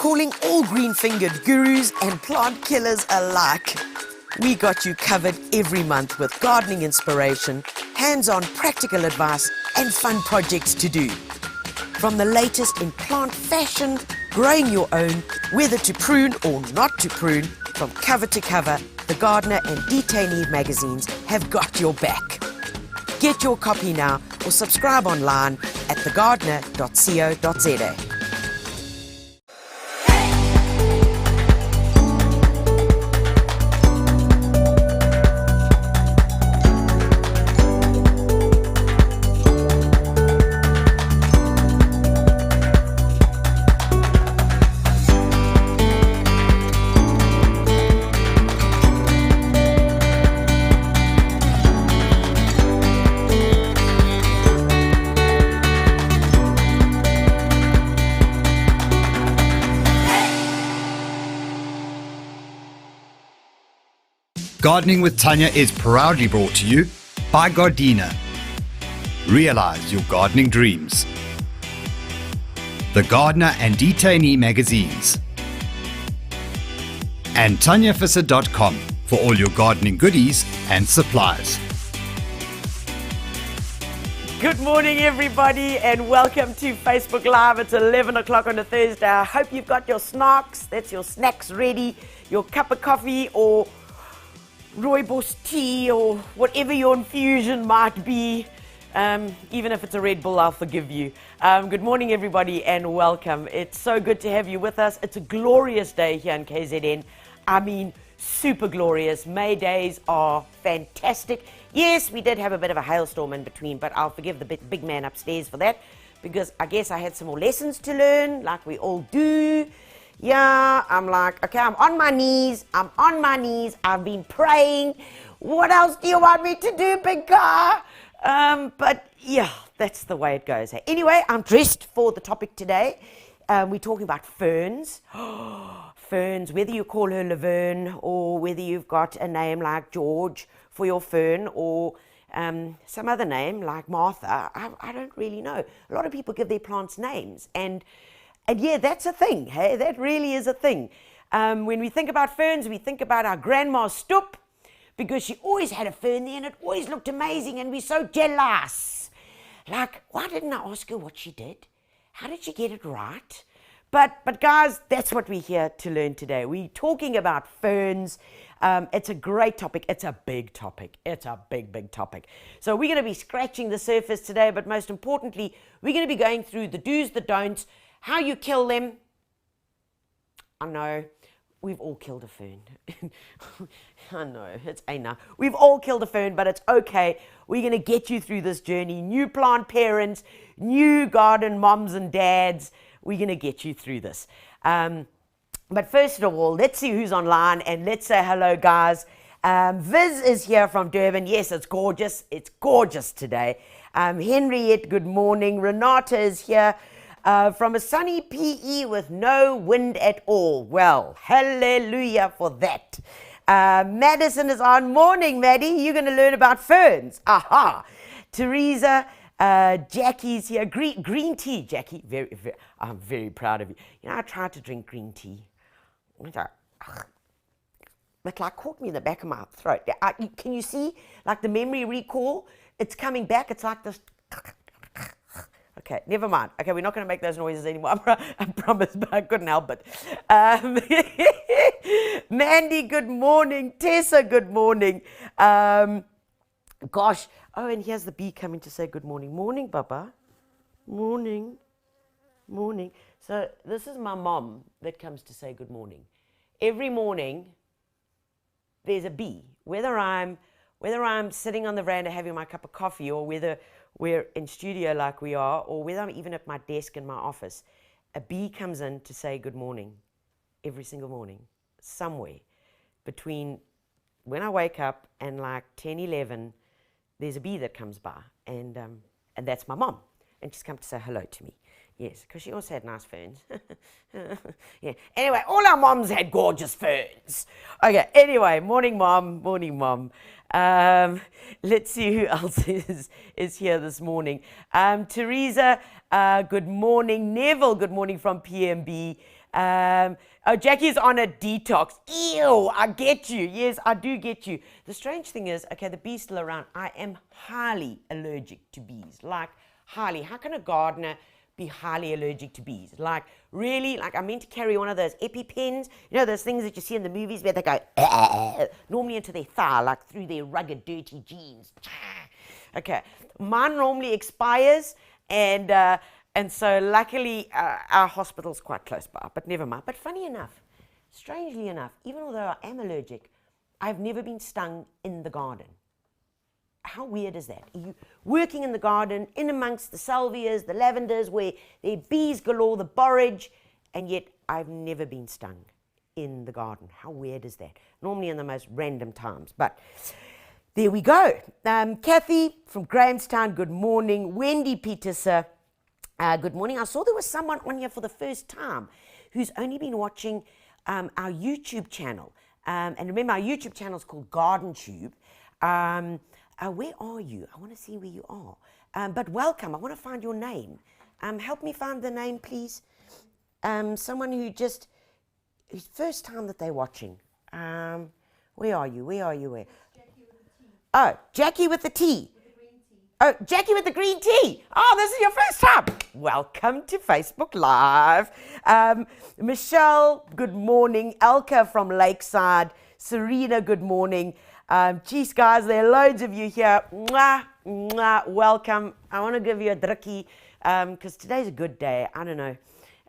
calling all green-fingered gurus and plant killers alike. We got you covered every month with gardening inspiration, hands-on practical advice and fun projects to do. From the latest in plant fashion, growing your own, whether to prune or not to prune, from cover to cover, the Gardena and Detainee magazines have got your back. Get your copy now or subscribe online at thegardena.co.za. Gardening with Tanya is proudly brought to you by Gardena. Realize your gardening dreams. The Gardena and Detainee magazines. And TanyaVisser.com for all your gardening goodies and supplies. Good morning, everybody, and welcome to Facebook Live. It's 11 o'clock on a Thursday. I hope you've got your snacks, that's your snacks ready, your cup of coffee or rooibos tea or whatever your infusion might be. Even if it's a Red Bull, I'll forgive you. Good morning, everybody, and welcome. It's so good to have you with us. It's a glorious day here in KZN. I mean, super glorious. May days are fantastic. Yes, we did have a bit of a hailstorm in between, but I'll forgive the big man upstairs for that, because I guess I had some more lessons to learn, like we all do. Yeah, I'm like, okay, I'm on my knees. I've been praying. What else do you want me to do, big car? But yeah, that's the way it goes. Anyway, I'm dressed for the topic today. We're talking about ferns. Ferns, whether you call her Laverne or whether you've got a name like George for your fern or some other name like Martha, I don't really know. A lot of people give their plants names, and yeah, that's a thing, hey? That really is a thing. When we think about ferns, we think about our grandma's stoep, because she always had a fern there and it always looked amazing and we're so jealous. Like, why didn't I ask her what she did? How did she get it right? But guys, that's what we're here to learn today. We're talking about ferns. It's a great topic. It's a big topic. It's a big topic. So we're going to be scratching the surface today, but most importantly, we're going to be going through the do's, the don'ts, how you kill them. I know, we've all killed a fern. I know, it's enough. We've all killed a fern, but it's okay. We're going to get you through this journey. New plant parents, new garden moms and dads, we're going to get you through this. But first of all, let's see who's online, and let's say hello, guys. Viz is here from Durban. Yes, it's gorgeous. It's gorgeous today. Henriette, good morning. Renata is here. From a sunny PE with no wind at all. Well, hallelujah for that. Madison is on. Morning, Maddie. You're going to learn about ferns. Aha. Teresa, Jackie's here. Green tea, Jackie. I'm very proud of you. You know, I tried to drink green tea. It like caught me in the back of my throat. Can you see, like the memory recall? It's coming back. It's like this. Okay, never mind. Okay, we're not going to make those noises anymore. I promise, but I couldn't help it. Mandy, good morning. Tessa, good morning. Gosh. Oh, and here's the bee coming to say good morning. Morning, Baba. Morning. Morning. So this is my mom that comes to say good morning. Every morning, there's a bee. Whether I'm sitting on the veranda having my cup of coffee, or whether we're in studio like we are, or whether I'm even at my desk in my office, a bee comes in to say good morning every single morning, somewhere between when I wake up and like 10, 11, there's a bee that comes by, and that's my mom, and she's come to say hello to me. Yes, because she also had nice ferns. Yeah. Anyway, all our moms had gorgeous ferns. Okay, anyway, morning, Mom. Morning, Mom. Let's see who else is here this morning. Teresa, good morning. Neville, good morning from PMB. Oh, Jackie's on a detox. Ew, I get you. Yes, I do get you. The strange thing is, okay, the bee's still around. I am highly allergic to bees. Like, highly. How can a gardener be highly allergic to bees? Like, really? Like, I'm meant to carry one of those EpiPens. You know, those things that you see in the movies where they go, normally into their thigh, like through their rugged, dirty jeans. Okay, mine normally expires, and so luckily our hospital's quite close by, but never mind. But funny enough, strangely enough, even although I am allergic, I've never been stung in the garden. How weird is that? You working in the garden, in amongst the salvias, the lavenders, where there are bees galore, the borage, and yet I've never been stung in the garden. How weird is that? Normally in the most random times, but there we go. Kathy from Grahamstown, good morning. Wendy Peterson, good morning. I saw there was someone on here for the first time who's only been watching our YouTube channel. And remember, our YouTube channel is called Garden Tube. Where are you? I want to see where you are. But welcome. I want to find your name. Help me find the name, please. Someone whose first time that they're watching. Where are you? Where? Oh, Jackie with the T. Oh, Jackie with the green tea. Oh, this is your first time. Welcome to Facebook Live. Michelle, good morning. Elka from Lakeside. Serena, good morning. Geez, guys, there are loads of you here. Mwah, mwah, welcome. I want to give you a drukkie because today's a good day. I don't know.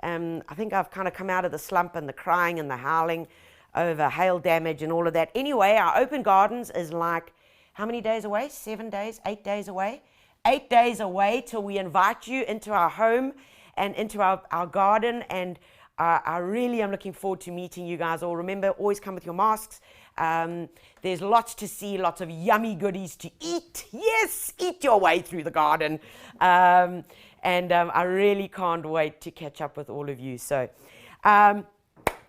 I think I've kind of come out of the slump and the crying and the howling over hail damage and all of that. Anyway, our open gardens is like, how many days away? 7 days, 8 days away? 8 days away till we invite you into our home and into our garden. And I really am looking forward to meeting you guys all. Remember, always come with your masks. There's lots to see, lots of yummy goodies to eat. Yes, eat your way through the garden. And I really can't wait to catch up with all of you. So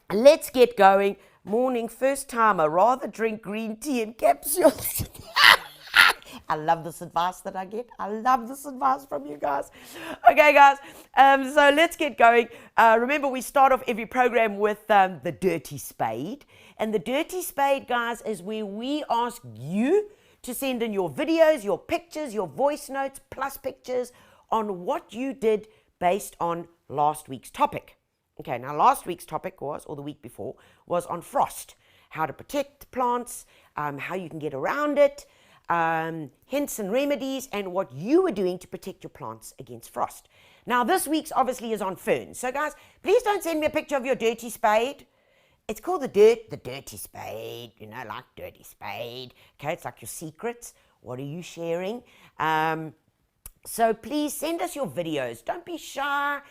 let's get going. Morning, first timer, rather drink green tea in capsules. I love this advice that I get. I love this advice from you guys. Okay, guys, so let's get going. Remember, we start off every program with the Dirty Spade. And the Dirty Spade, guys, is where we ask you to send in your videos, your pictures, your voice notes, plus pictures on what you did based on last week's topic. Okay, now last week's topic was, or the week before, was on frost. How to protect plants, how you can get around it, hints and remedies, and what you were doing to protect your plants against frost. Now this week's obviously is on ferns. So guys, please don't send me a picture of your dirty spade. It's called the dirty spade, you know, like dirty spade. Okay, it's like your secrets. What are you sharing? So please send us your videos. Don't be shy.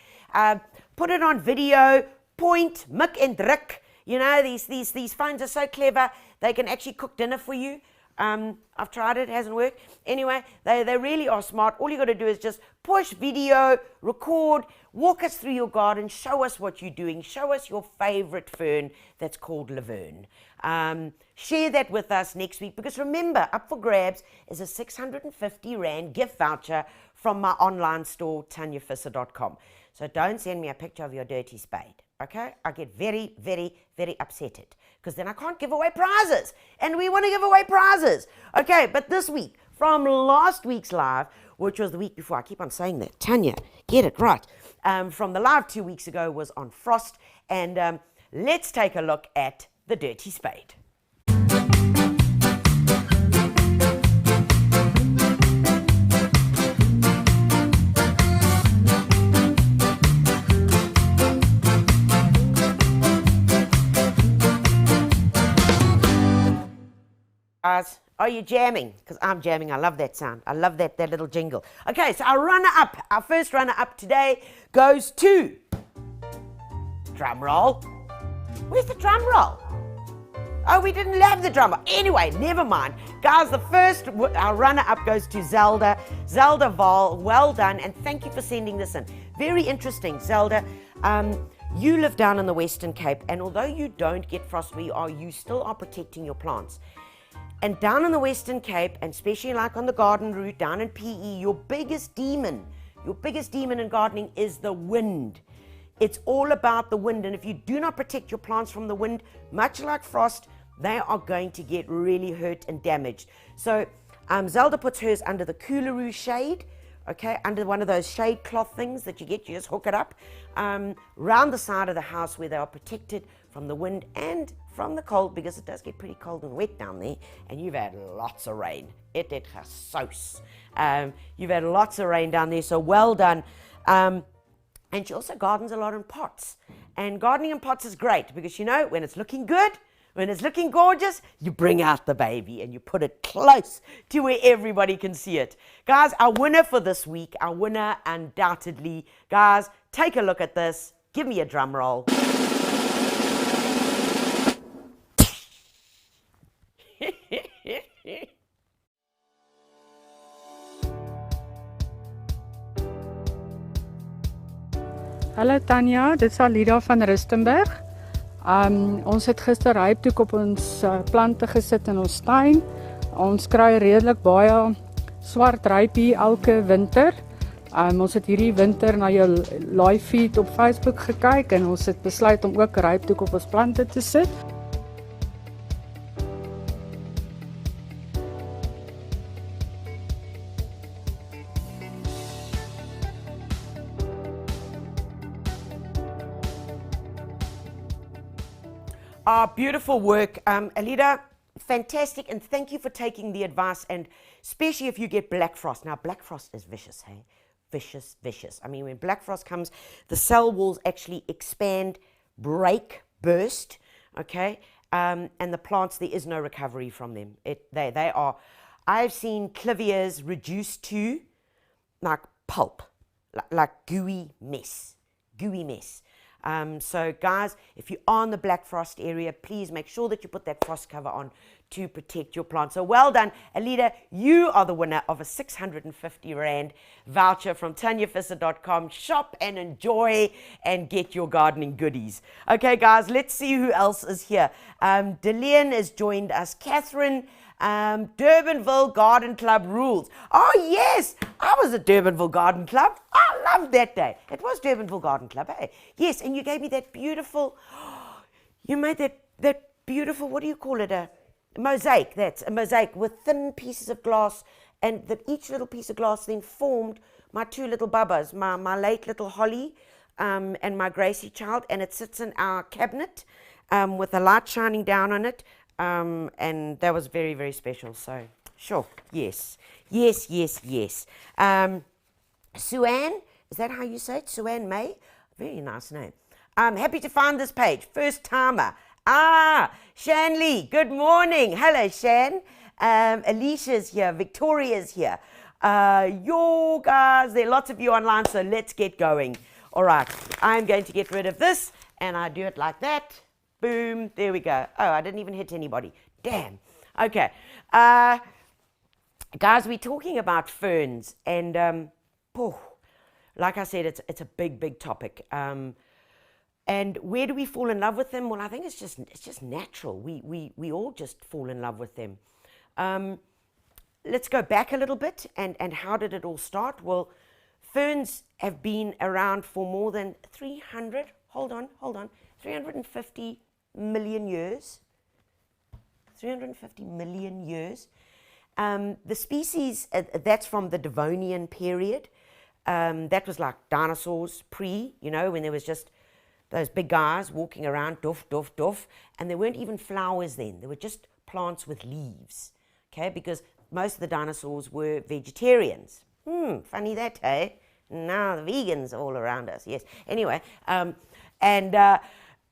Put it on video. Point, mik and druk. You know, these phones are so clever. They can actually cook dinner for you. I've tried it. It hasn't worked. Anyway, they really are smart. All you got to do is just push video, record, walk us through your garden, show us what you're doing, show us your favorite fern that's called Laverne. Share that with us next week, because remember, up for grabs is a 650 Rand gift voucher from my online store, tanyavisser.com. So don't send me a picture of your dirty spade, okay? I get very, very, very upsetted, because then I can't give away prizes, and we want to give away prizes. Okay, but this week, from last week's live, which was the week before, I keep on saying that, Tanya, get it right, from the live 2 weeks ago was on frost, and let's take a look at the dirty spade. Guys, are you jamming? Because I'm jamming. I love that sound. I love that little jingle. Okay, so our first runner-up today goes to, drum roll. Where's the drum roll? Oh, we didn't have the drum roll. Anyway, never mind. Guys, our runner-up goes to Zelda. Zelda Val, well done, and thank you for sending this in. Very interesting, Zelda. You live down in the Western Cape, and although you don't get frost where you are, you still are protecting your plants. And down in the Western Cape, and especially like on the garden route, down in PE, your biggest demon in gardening is the wind. It's all about the wind, and if you do not protect your plants from the wind, much like frost, they are going to get really hurt and damaged. So Zelda puts hers under the Coolaroo shade, okay, under one of those shade cloth things that you get, you just hook it up, round the side of the house where they are protected from the wind and from the cold, because it does get pretty cold and wet down there, and you've had lots of rain. It has sauce. You've had lots of rain down there, so well done. And she also gardens a lot in pots. And gardening in pots is great because, you know, when it's looking good, when it's looking gorgeous, you bring out the baby and you put it close to where everybody can see it. Guys, our winner for this week, our winner undoubtedly, guys, take a look at this. Give me a drum roll. Hallo Tanya, dit is Alida van Rustenburg. Ons het gister ryptoek op ons plante gesit in ons tuin. Ons kry redelik baie swart rypie elke winter. Ons het hierdie winter na jou live feed op Facebook gekyk en ons het besluit om ook ryptoek op ons plante te sit. Beautiful work, Alida, fantastic, and thank you for taking the advice, and especially if you get black frost. Now, black frost is vicious, hey? Vicious, vicious. I mean, when black frost comes, the cell walls actually expand, break, burst, okay? And the plants, there is no recovery from them. They are, I've seen clivias reduced to like pulp, like gooey mess. So guys, if you are in the black frost area, please make sure that you put that frost cover on to protect your plant. So well done, Alida. You are the winner of a 650 Rand voucher from TanyaVisser.com. Shop and enjoy and get your gardening goodies. Okay, guys, let's see who else is here. Delian has joined us. Catherine, Durbanville Garden Club rules. Oh, yes, I was at Durbanville Garden Club. I loved that day. It was Durbanville Garden Club, eh? Yes, and you gave me that beautiful, you made that beautiful, what do you call it, a mosaic. That's a mosaic with thin pieces of glass, and that each little piece of glass then formed my two little bubbas, my late little Holly and my Gracie child, and it sits in our cabinet with the light shining down on it, and that was very, very special. So, sure, yes. Suan, is that how you say it? Suan May? Very nice name. I'm happy to find this page. First timer. Shan Lee, good morning. Hello, Shan. Alicia's here. Victoria's here. Yo, guys, there are lots of you online, so let's get going. All right, I'm going to get rid of this, and I do it like that. Boom, there we go. Oh, I didn't even hit anybody. Damn. Okay. Guys, we're talking about ferns, and like I said, it's a big topic. And where do we fall in love with them? Well, I think it's just natural. We all just fall in love with them. Let's go back a little bit, and how did it all start? Well, ferns have been around for more than 350 million years. 350 million years. The species, that's from the Devonian period. That was like dinosaurs, when there was just those big guys walking around, doof, and there weren't even flowers then. There were just plants with leaves, okay, because most of the dinosaurs were vegetarians. Funny that, hey? Now the vegans are all around us, yes. Anyway, I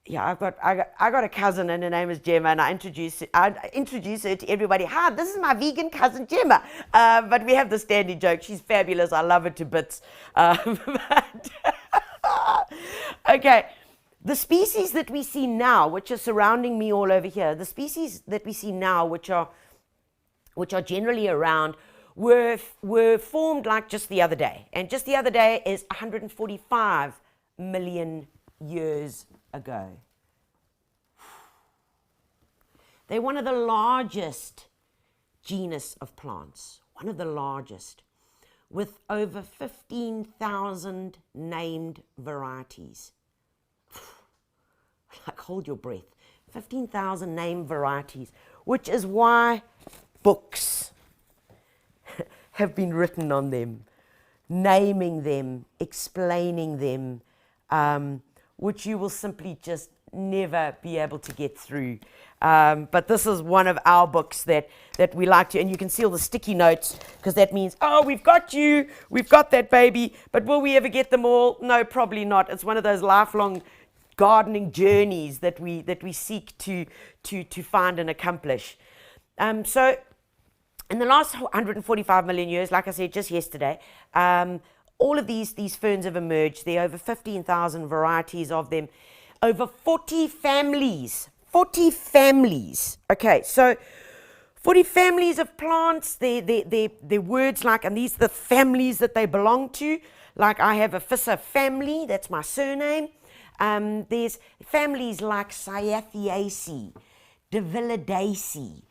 got a cousin, and her name is Gemma, and I introduce her to everybody. Hi, this is my vegan cousin Gemma. But we have the standing joke. She's fabulous. I love her to bits. Okay, the species that we see now, which are surrounding me all over here, the species that we see now, which are generally around, were formed like just the other day, and just the other day is 145 million years ago. They're one of the largest genus of plants, one of the largest, with over 15,000 named varieties. hold your breath. 15,000 name varieties, which is why books have been written on them, naming them, explaining them, which you will simply just never be able to get through. But this is one of our books that we like to, and you can see all the sticky notes, because that means, oh, we've got you, we've got that baby, but will we ever get them all? No, probably not. It's one of those lifelong gardening journeys that we seek to find and accomplish. So in the last 145 million years, like I said just yesterday, all of these ferns have emerged. There are over 15,000 varieties of them, over 40 families. 40 families. Okay, so 40 families of plants. They're words like, and these are the families that they belong to. Like I have a Visser family, that's my surname. There's families like Cyatheaceae, Divilidaceae,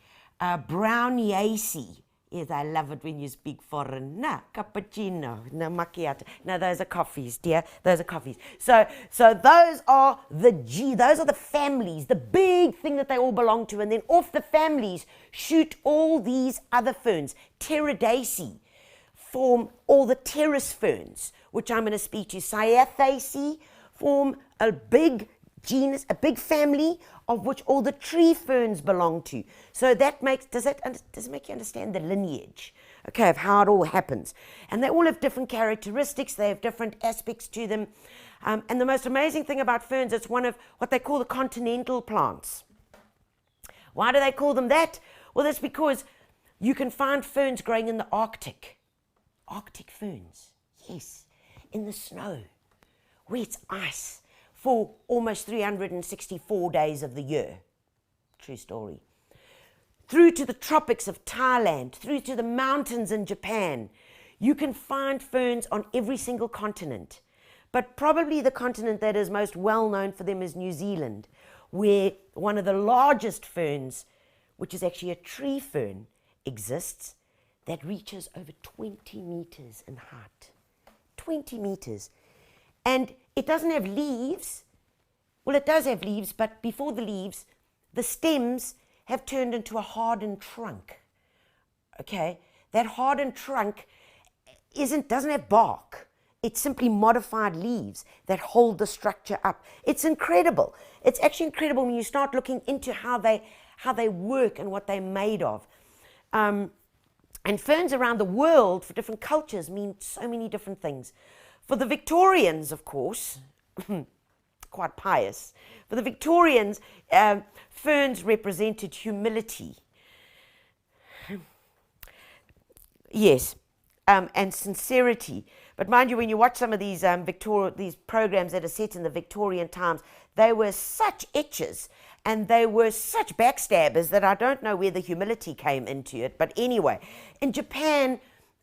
Browniaceae. Yes, I love it when you speak foreign. No, cappuccino, no macchiato. No, those are coffees, dear. Those are coffees. So those are the families, the big thing that they all belong to. And then off the families shoot all these other ferns. Pteridaceae form all the terrace ferns, which I'm going to speak to. Cyatheaceae form a big genus, a big family of which all the tree ferns belong to. So that makes, does it make you understand the lineage, okay, of how it all happens? And they all have different characteristics, they have different aspects to them. And the most amazing thing about ferns, it's one of what they call the continental plants. Why do they call them that? Well, that's because you can find ferns growing in the Arctic. Arctic ferns, yes, in the snow, where it's ice, for almost 364 days of the year. True story. Through to the tropics of Thailand, through to the mountains in Japan. You can find ferns on every single continent. But probably the continent that is most well known for them is New Zealand, where one of the largest ferns, which is actually a tree fern, exists that reaches over 20 meters in height. 20 meters. And it doesn't have leaves. Well, it does have leaves, but before the leaves, the stems have turned into a hardened trunk. Okay? That hardened trunk doesn't have bark. It's simply modified leaves that hold the structure up. It's incredible. It's actually incredible when you start looking into how they work and what they're made of. And ferns around the world for different cultures mean so many different things. For the Victorians, of course, quite pious, for the Victorians, ferns represented humility. Yes, and sincerity. But mind you, when you watch some of these these programs that are set in the Victorian times, they were such etchers and they were such backstabbers that I don't know where the humility came into it. But anyway, in Japan,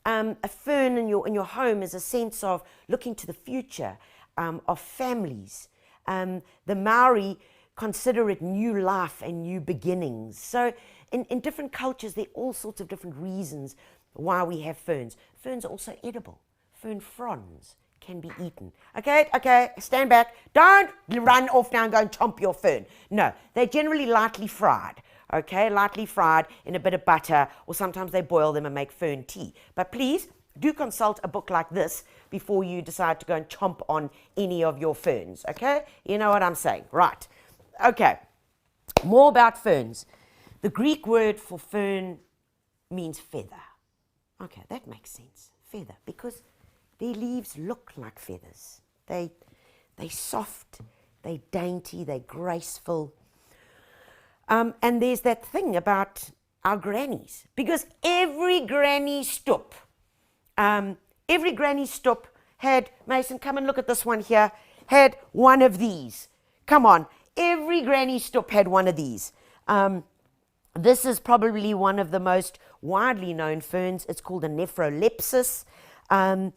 a fern in your home is a sense of looking to the future, of families. The Maori consider it new life and new beginnings. So in different cultures, there are all sorts of different reasons why we have ferns. Ferns are also edible. Fern fronds can be eaten. Okay, stand back. Don't run off now and go and chomp your fern. No, they're generally lightly fried. Okay, lightly fried in a bit of butter, or sometimes they boil them and make fern tea. But please do consult a book like this before you decide to go and chomp on any of your ferns. Okay, you know what I'm saying, right? Okay, more about ferns. The Greek word for fern means feather. Okay, that makes sense, feather, because their leaves look like feathers. They're soft, they're dainty, they're graceful. And there's that thing about our grannies, because every granny stoop had, Mason, come and look at this one here, had one of these. Come on, every granny stoop had one of these. This is probably one of the most widely known ferns. It's called a Nephrolepis, and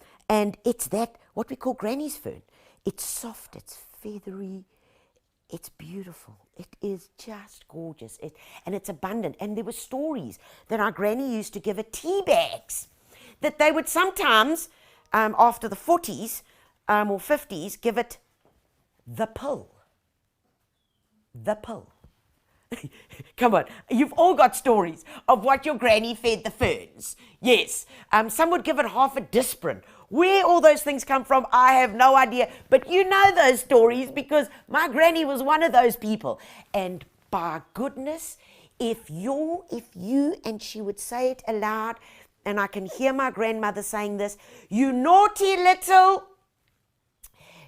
it's what we call granny's fern. It's soft, it's feathery, it's beautiful. It is just gorgeous. And it's abundant. And there were stories that our granny used to give her tea bags, that they would sometimes, after the 40s or 50s, give it the pill. the pill. Come on, you've all got stories of what your granny fed the ferns. Yes, some would give it half a disprin. Where all those things come from, I have no idea. But you know those stories because my granny was one of those people. And by goodness, if you, and she would say it aloud, and I can hear my grandmother saying this, you naughty little,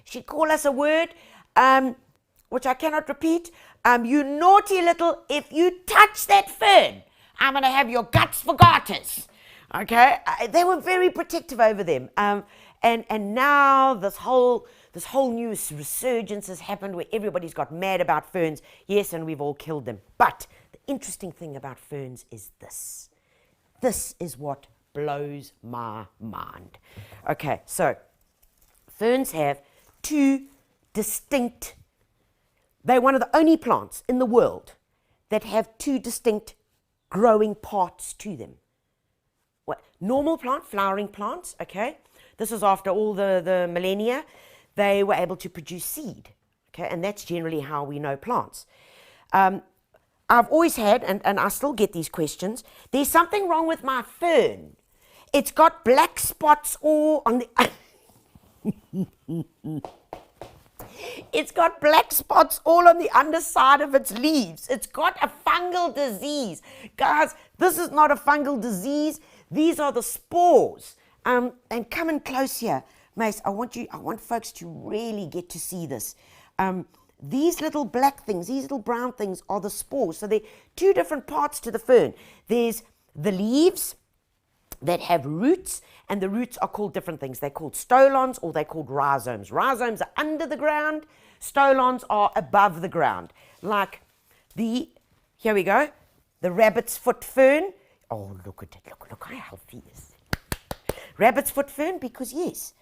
she'd call us a word, which I cannot repeat, you naughty little, if you touch that fern, I'm going to have your guts for garters. Okay? They were very protective over them. And now this whole new resurgence has happened where everybody's got mad about ferns. Yes, and we've all killed them. But the interesting thing about ferns is this. This is what blows my mind. Okay, so ferns have two distinct, they're one of the only plants in the world that have two distinct growing parts to them. What? Normal plant, flowering plants, okay? This is after all the millennia, they were able to produce seed, okay? And that's generally how we know plants. I've always had, and I still get these questions, there's something wrong with my fern. It's got black spots all on the... It's got black spots all on the underside of its leaves. It's got a fungal disease. Guys, this is not a fungal disease. These are the spores. And come in close here, Mace. I want folks to really get to see this. These little black things, these little brown things are the spores. So there are two different parts to the fern. There's the leaves that have roots, and the roots are called different things. They're called stolons or they're called rhizomes. Rhizomes are under the ground. Stolons are above the ground. Like here we go, the rabbit's foot fern. Oh, look at it. Look how healthy it is. Rabbit's foot fern, because yes,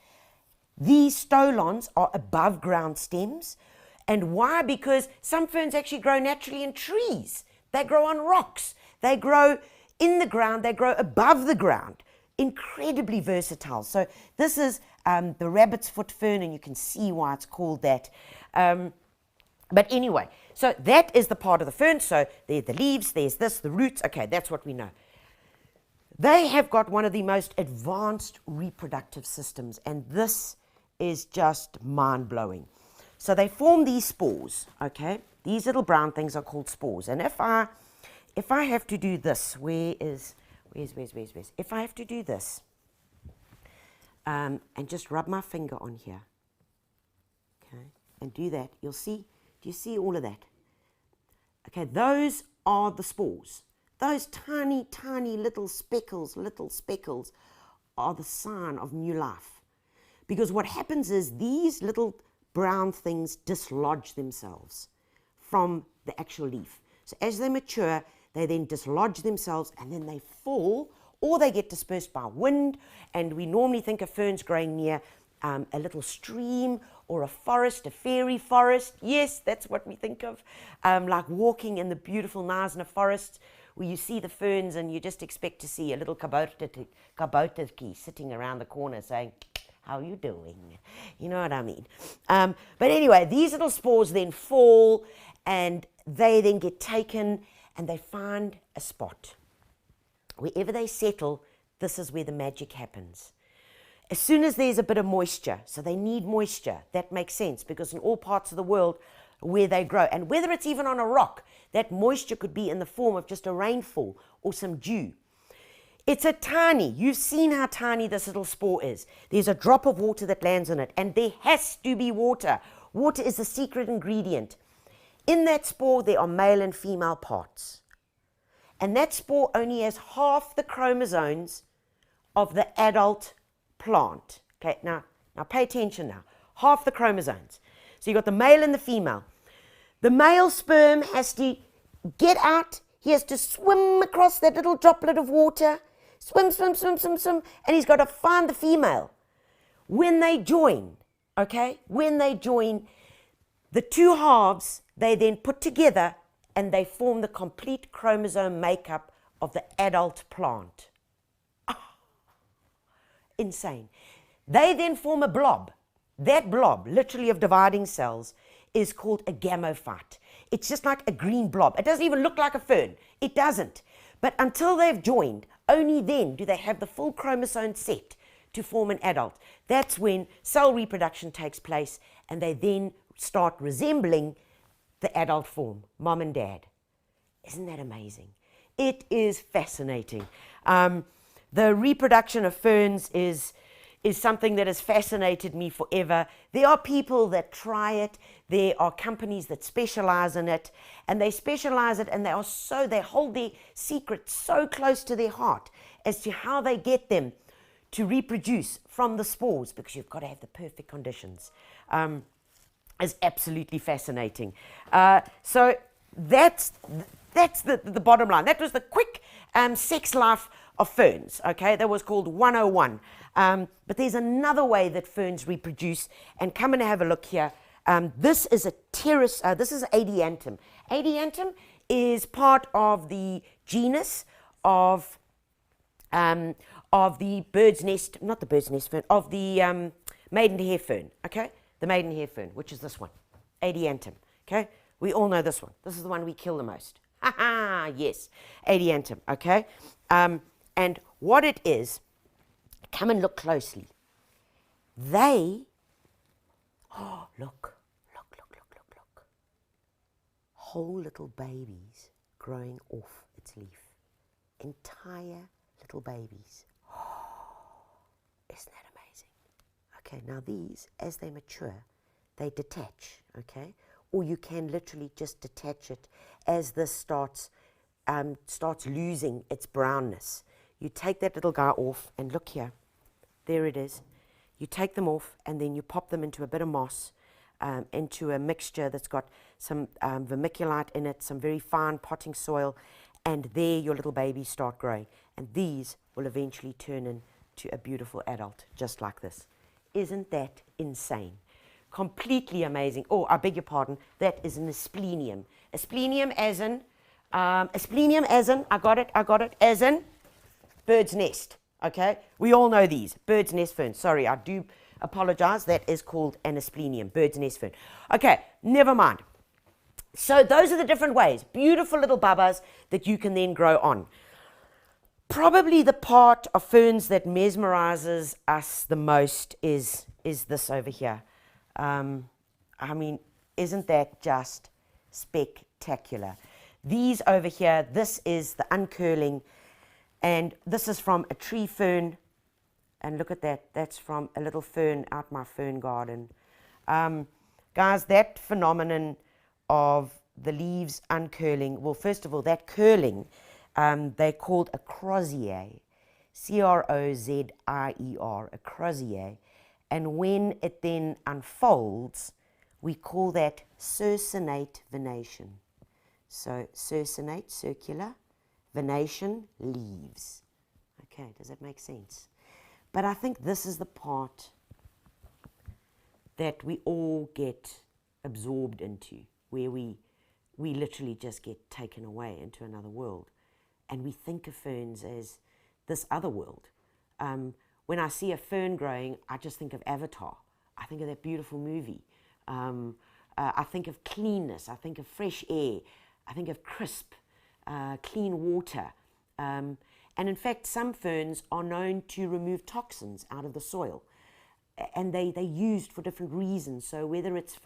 these stolons are above ground stems. And why? Because some ferns actually grow naturally in trees. They grow on rocks. They grow in the ground. They grow above the ground. Incredibly versatile. So this is the rabbit's foot fern, and you can see why it's called that. But anyway, so that is the part of the fern. So there's the leaves, there's this, the roots. Okay, that's what we know. They have got one of the most advanced reproductive systems, and this is just mind-blowing. So they form these spores, okay? These little brown things are called spores. And if I have to do this, where's? If I have to do this, and just rub my finger on here, okay, and do that, you'll see, do you see all of that? Okay, those are the spores. Those tiny, tiny little speckles are the sign of new life. Because what happens is these little brown things dislodge themselves from the actual leaf. So as they mature, they then dislodge themselves and then they fall, or they get dispersed by wind. And we normally think of ferns growing near a little stream or a forest, a fairy forest. Yes, that's what we think of, like walking in the beautiful Knysna forests where you see the ferns and you just expect to see a little kaboutertjie sitting around the corner saying, how are you doing? You know what I mean? But anyway, these little spores then fall and they then get taken and they find a spot. Wherever they settle, this is where the magic happens. As soon as there's a bit of moisture, so they need moisture, that makes sense because in all parts of the world where they grow, and whether it's even on a rock, that moisture could be in the form of just a rainfall or some dew. It's a tiny, you've seen how tiny this little spore is. There's a drop of water that lands on it, and there has to be water. Water is the secret ingredient. In that spore, there are male and female parts. And that spore only has half the chromosomes of the adult plant. Okay, now pay attention now. Half the chromosomes. So you've got the male and the female. The male sperm has to get out. He has to swim across that little droplet of water. Swim, and he's got to find the female. When they join, okay, the two halves, they then put together and they form the complete chromosome makeup of the adult plant. Oh, insane. They then form a blob. That blob, literally of dividing cells, is called a gametophyte. it's just like a green blob. It doesn't even look like a fern. It doesn't. But until they've joined, only then do they have the full chromosome set to form an adult. That's when cell reproduction takes place, and they then start resembling the adult form, mom and dad. Isn't that amazing? It is fascinating. The reproduction of ferns is something that has fascinated me forever. There are people that try it. There are companies that specialize in it, and they specialize it, and they hold their secret so close to their heart as to how they get them to reproduce from the spores, because you've got to have the perfect conditions. Is absolutely fascinating. So that's the bottom line. That was the quick sex life of ferns. Okay, that was called 101. But there's another way that ferns reproduce, and come and have a look here. This is a terrace. This is Adiantum. Adiantum is part of the genus of the bird's nest, not the bird's nest fern, of the maiden hair fern. Okay, the maiden hair fern, which is this one, Adiantum. Okay, we all know this one. This is the one we kill the most. Ha ha! Yes, Adiantum. Okay, and what it is, come and look closely. They, look, whole little babies growing off its leaf. Entire little babies. Isn't that amazing? Okay, now these, as they mature, they detach, okay? Or you can literally just detach it as this starts losing its brownness. You take that little guy off, and look here, there it is. You take them off, and then you pop them into a bit of moss, into a mixture that's got some vermiculite in it, some very fine potting soil, and there your little babies start growing. And these will eventually turn into a beautiful adult, just like this. Isn't that insane? Completely amazing. Oh, I beg your pardon, that is an asplenium. Asplenium as in, I got it, as in bird's nest. Okay, we all know these, bird's nest ferns. Sorry, I do apologize. That is called an asplenium, bird's nest fern. Okay, never mind. So those are the different ways, beautiful little bubbas that you can then grow on. Probably the part of ferns that mesmerizes us the most is this over here. I mean, isn't that just spectacular? These over here, this is the uncurling, and this is from a tree fern. And look at that, that's from a little fern out my fern garden. Guys, that phenomenon of the leaves uncurling, well, first of all, that curling, they're called a crozier, Crozier, a crozier. And when it then unfolds, we call that circinate venation. So circinate, circular, venation, leaves. Okay, does that make sense? But I think this is the part that we all get absorbed into, where we literally just get taken away into another world. And we think of ferns as this other world. When I see a fern growing, I just think of Avatar. I think of that beautiful movie. I think of cleanness. I think of fresh air. I think of crisp, clean water. And in fact, some ferns are known to remove toxins out of the soil. And they're used for different reasons. So whether it's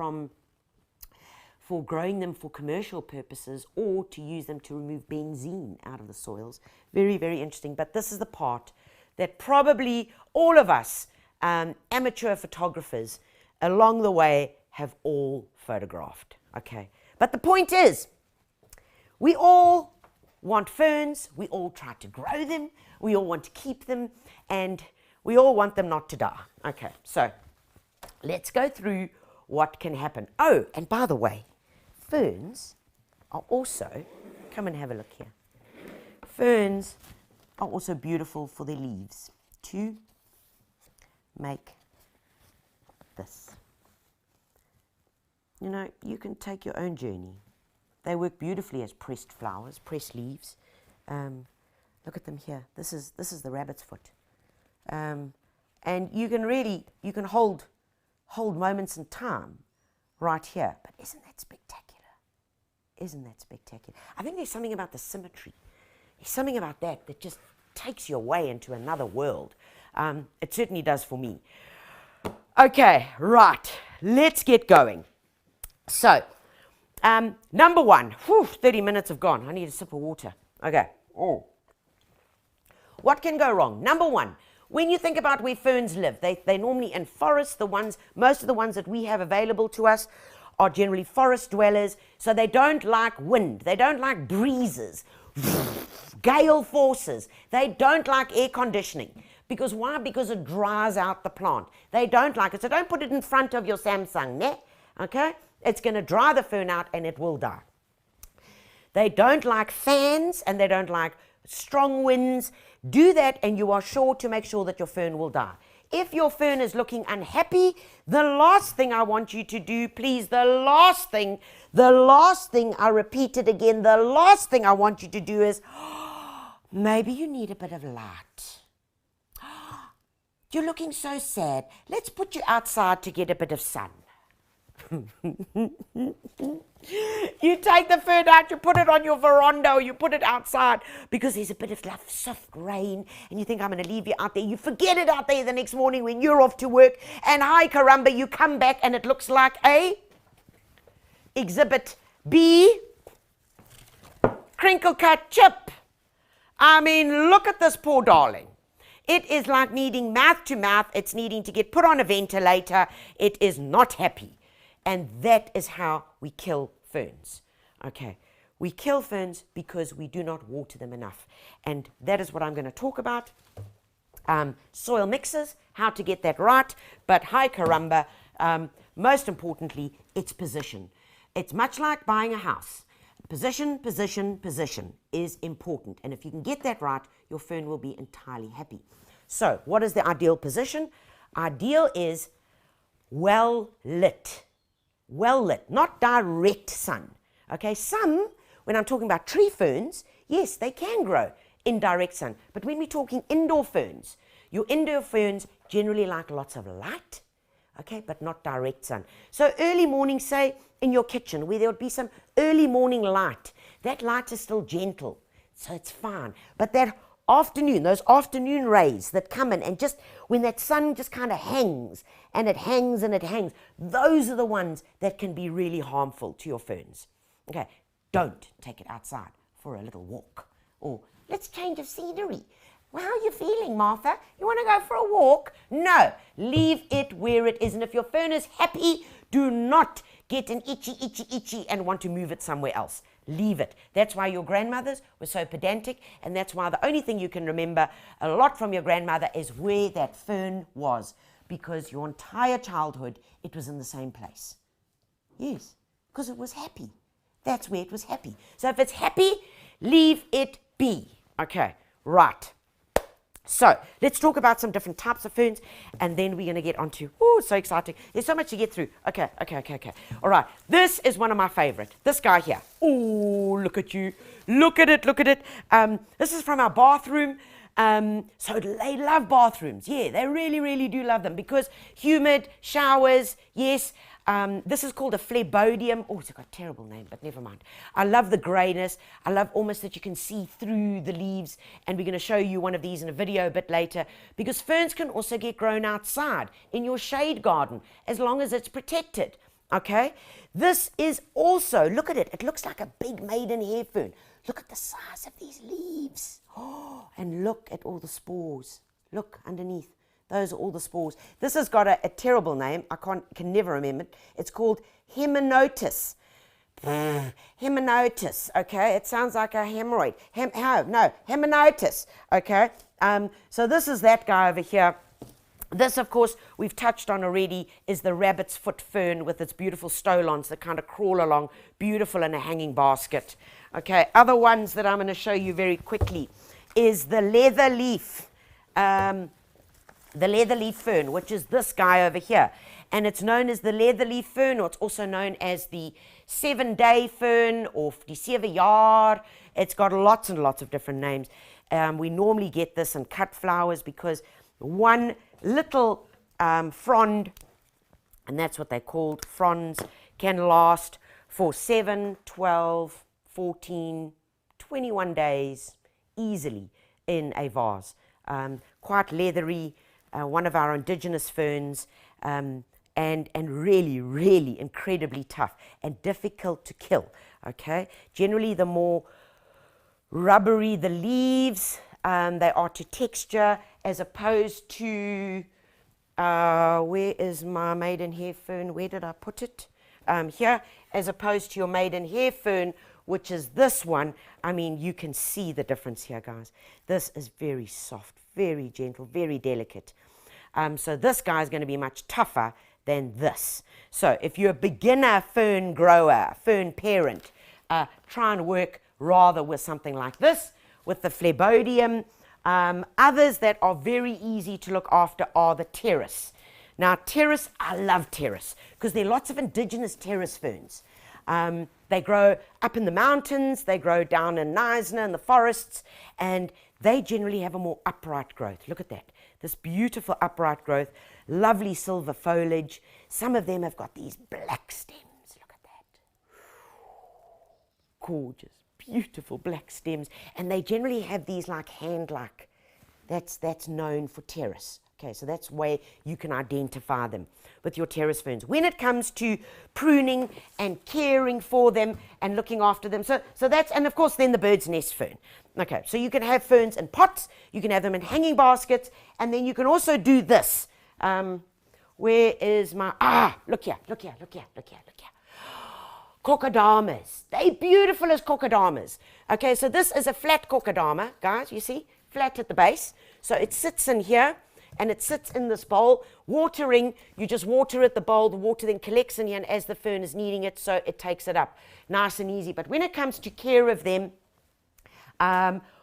for growing them for commercial purposes, or to use them to remove benzene out of the soils. Very, very interesting. But this is the part that probably all of us amateur photographers along the way have all photographed. Okay. But the point is, we all want ferns, we all try to grow them, we all want to keep them, and we all want them not to die. Okay, so let's go through what can happen. Oh, and by the way, ferns are also, come and have a look here. Ferns are also beautiful for their leaves to make this. You know, you can take your own journey. They work beautifully as pressed flowers, pressed leaves. Look at them here. This is the rabbit's foot. And you can hold moments in time right here. But isn't that spectacular? Isn't that spectacular? I think there's something about the symmetry. There's something about that just takes you away into another world. It certainly does for me. Okay, right. Let's get going. So, number one. 30 minutes have gone. I need a sip of water. Okay. Oh. What can go wrong? Number one, when you think about where ferns live, they're normally in forests. Most of the ones that we have available to us are generally forest dwellers, so they don't like wind. They don't like breezes, gale forces. They don't like air conditioning. Because why? Because it dries out the plant. They don't like it. So don't put it in front of your Samsung, ne? Okay? It's going to dry the fern out and it will die. They don't like fans and they don't like strong winds. Do that and you are sure to make sure that your fern will die. If your fern is looking unhappy, the last thing I want you to do, please, the last thing, I repeat it again, the last thing I want you to do is, maybe you need a bit of light. You're looking so sad. Let's put you outside to get a bit of sun. You take the fern out, you put it on your veranda, or you put it outside because there's a bit of soft rain and you think, I'm going to leave you out there. You forget it out there the next morning when you're off to work, and hi caramba, you come back and it looks like a exhibit B crinkle cut chip. I mean, look at this poor darling. It is like needing mouth to mouth. It's needing to get put on a ventilator. It is not happy. And that is how we kill ferns. Okay, we kill ferns because we do not water them enough. And that is what I'm going to talk about. Soil mixes, how to get that right. But hi caramba, most importantly, it's position. It's much like buying a house. Position, position, position is important. And if you can get that right, your fern will be entirely happy. So what is the ideal position? Ideal is well lit. Well lit, not direct sun. Okay, some, when I'm talking about tree ferns, yes, they can grow in direct sun. But when we're talking indoor ferns, your indoor ferns generally like lots of light, okay, but not direct sun. So early morning, say, in your kitchen, where there would be some early morning light, that light is still gentle, so it's fine. But that afternoon, those afternoon rays that come in, and just when that sun just kind of hangs, and it hangs and it hangs, those are the ones that can be really harmful to your ferns. Okay, don't take it outside for a little walk. Or let's change of scenery. Well, how are you feeling, Martha? You want to go for a walk? No, leave it where it is. And if your fern is happy, do not get an itchy and want to move it somewhere else. Leave it. That's why your grandmothers were so pedantic, and that's why the only thing you can remember a lot from your grandmother is where that fern was, because your entire childhood it was in the same place. Yes, because it was happy. That's where it was happy. So if it's happy, leave it be. Okay, right. So let's talk about some different types of ferns, and then we're going to get on to, oh, so exciting. There's so much to get through. Okay. All right. This is one of my favorite. This guy here. Oh, look at you. Look at it. This is from our bathroom. So they love bathrooms. Yeah, they really, really do love them because humid, showers, yes. This is called a Phlebodium. Oh, it's got a terrible name, but never mind. I love the grayness. I love almost that you can see through the leaves. And we're going to show you one of these in a video a bit later, because ferns can also get grown outside in your shade garden as long as it's protected. Okay? This is also, look at it. It looks like a big maiden hair fern. Look at the size of these leaves. Oh, and look at all the spores. Look underneath. Those are all the spores. This has got a terrible name. I can never remember it. It's called Hemonotus. Heminotus, okay? It sounds like a hemorrhoid. Hemonotus, okay? So this is that guy over here. This, of course, we've touched on already, is the rabbit's foot fern with its beautiful stolons that kind of crawl along, beautiful in a hanging basket. Okay, other ones that I'm going to show you very quickly is the leather leaf. The leatherleaf fern, which is this guy over here. And it's known as the leatherleaf fern, or it's also known as the 7-day fern or die 7 jaar. It's got lots and lots of different names. We normally get this in cut flowers because one little frond, and that's what they're called, fronds, can last for 7, 12, 14, 21 days easily in a vase. Quite leathery, one of our indigenous ferns, and really, really incredibly tough and difficult to kill, okay? Generally, the more rubbery the leaves, they are to texture, as opposed to, where is my maiden hair fern? Where did I put it? Here, as opposed to your maiden hair fern, which is this one. I mean, you can see the difference here, guys. This is very soft, very gentle, very delicate. So this guy is going to be much tougher than this. So if you're a beginner fern grower, fern parent, try and work rather with something like this, with the Phlebodium. Others that are very easy to look after are the terrace. Now, terrace, I love terrace because there are lots of indigenous terrace ferns. They grow up in the mountains, they grow down in Knysna in the forests, and they generally have a more upright growth. Look at that. This beautiful upright growth, lovely silver foliage. Some of them have got these black stems. Look at that. Gorgeous, beautiful black stems. And they generally have these like hand-like. That's known for terrace. Okay, so that's where you can identify them with your terrace ferns. When it comes to pruning and caring for them and looking after them, so that's, and of course then the bird's nest fern. Okay, so you can have ferns in pots, you can have them in hanging baskets, and then you can also do this. Where is my, look here. Crocodiles. They're beautiful as crocodiles. Okay, so this is a flat crocodile, guys, you see? Flat at the base. So it sits in here, and it sits in this bowl. Watering, you just water it, the bowl, the water then collects in here, and as the fern is needing it, so it takes it up. Nice and easy. But when it comes to care of them,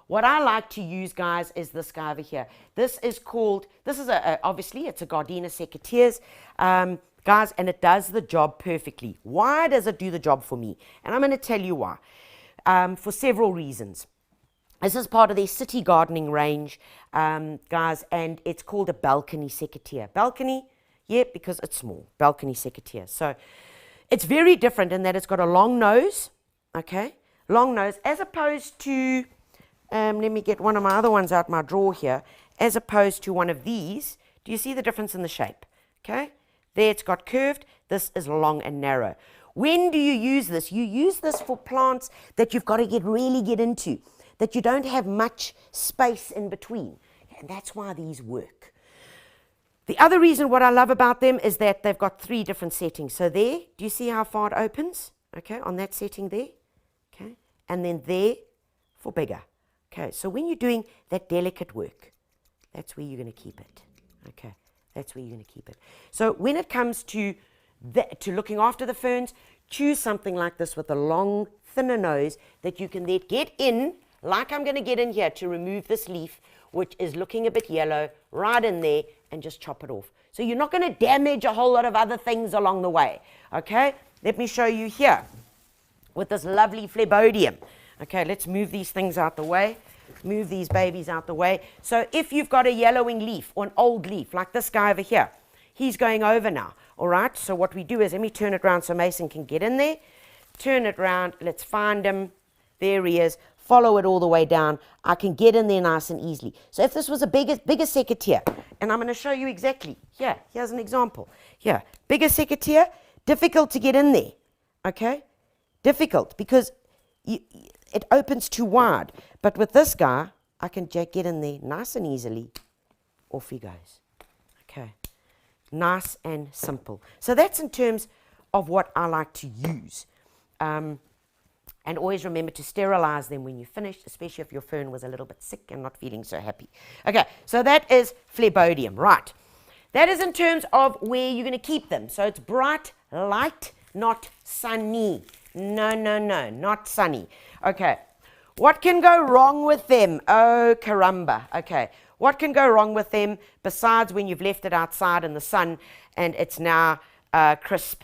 what I like to use, guys, is this guy over here. This is obviously, it's a Gardena Secateurs, guys, and it does the job perfectly. Why does it do the job for me? And I'm going to tell you why. For several reasons. This is part of their city gardening range, guys, and it's called a balcony secateur. Balcony, yeah, because it's small. Balcony secateur. So it's very different in that it's got a long nose, okay? Long nose, as opposed to, let me get one of my other ones out my drawer here, as opposed to one of these. Do you see the difference in the shape? Okay? There it's got curved. This is long and narrow. When do you use this? You use this for plants that you've got to really get into, that you don't have much space in between. And that's why these work. The other reason what I love about them is that they've got 3 different settings. So there, do you see how far it opens? Okay, on that setting there. Okay, and then there for bigger. Okay, so when you're doing that delicate work, that's where you're going to keep it. Okay, that's where you're going to keep it. So when it comes to looking after the ferns, choose something like this with a long, thinner nose that you can then get in, like I'm going to get in here to remove this leaf, which is looking a bit yellow, right in there, and just chop it off. So you're not going to damage a whole lot of other things along the way. Okay, let me show you here with this lovely Phlebodium. Okay, let's move these things out the way. Move these babies out the way. So if you've got a yellowing leaf or an old leaf, like this guy over here, he's going over now. All right, so what we do is, let me turn it around so Mason can get in there. Turn it around, let's find him. There he is. Follow it all the way down. I can get in there nice and easily. So if this was a bigger secateur, and I'm going to show you exactly. Here, here's an example. Here, bigger secateur, difficult to get in there. Okay, difficult because it opens too wide. But with this guy, I can get in there nice and easily. Off he goes. Okay, nice and simple. So that's in terms of what I like to use. And always remember to sterilize them when you're finished, especially if your fern was a little bit sick and not feeling so happy. Okay, so that is Phlebodium, right. That is in terms of where you're going to keep them. So it's bright, light, not sunny. No, not sunny. Okay, what can go wrong with them? Oh, caramba. Okay, what can go wrong with them besides when you've left it outside in the sun and it's now crisp,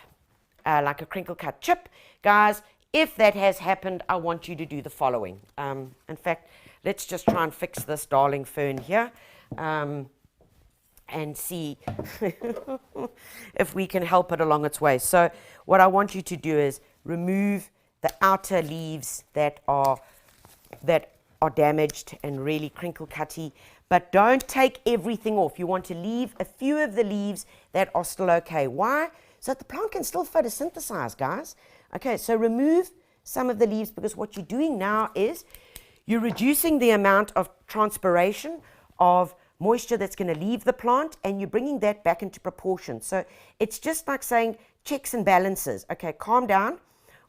like a crinkle cut chip? Guys, if that has happened, I want you to do the following. In fact, let's just try and fix this darling fern here and see if we can help it along its way. So what I want you to do is remove the outer leaves that are damaged and really crinkle cutty. But don't take everything off. You want to leave a few of the leaves that are still okay. Why? So that the plant can still photosynthesize, guys. Okay, so remove some of the leaves, because what you're doing now is you're reducing the amount of transpiration of moisture that's going to leave the plant, and you're bringing that back into proportion. So it's just like saying checks and balances. Okay, calm down.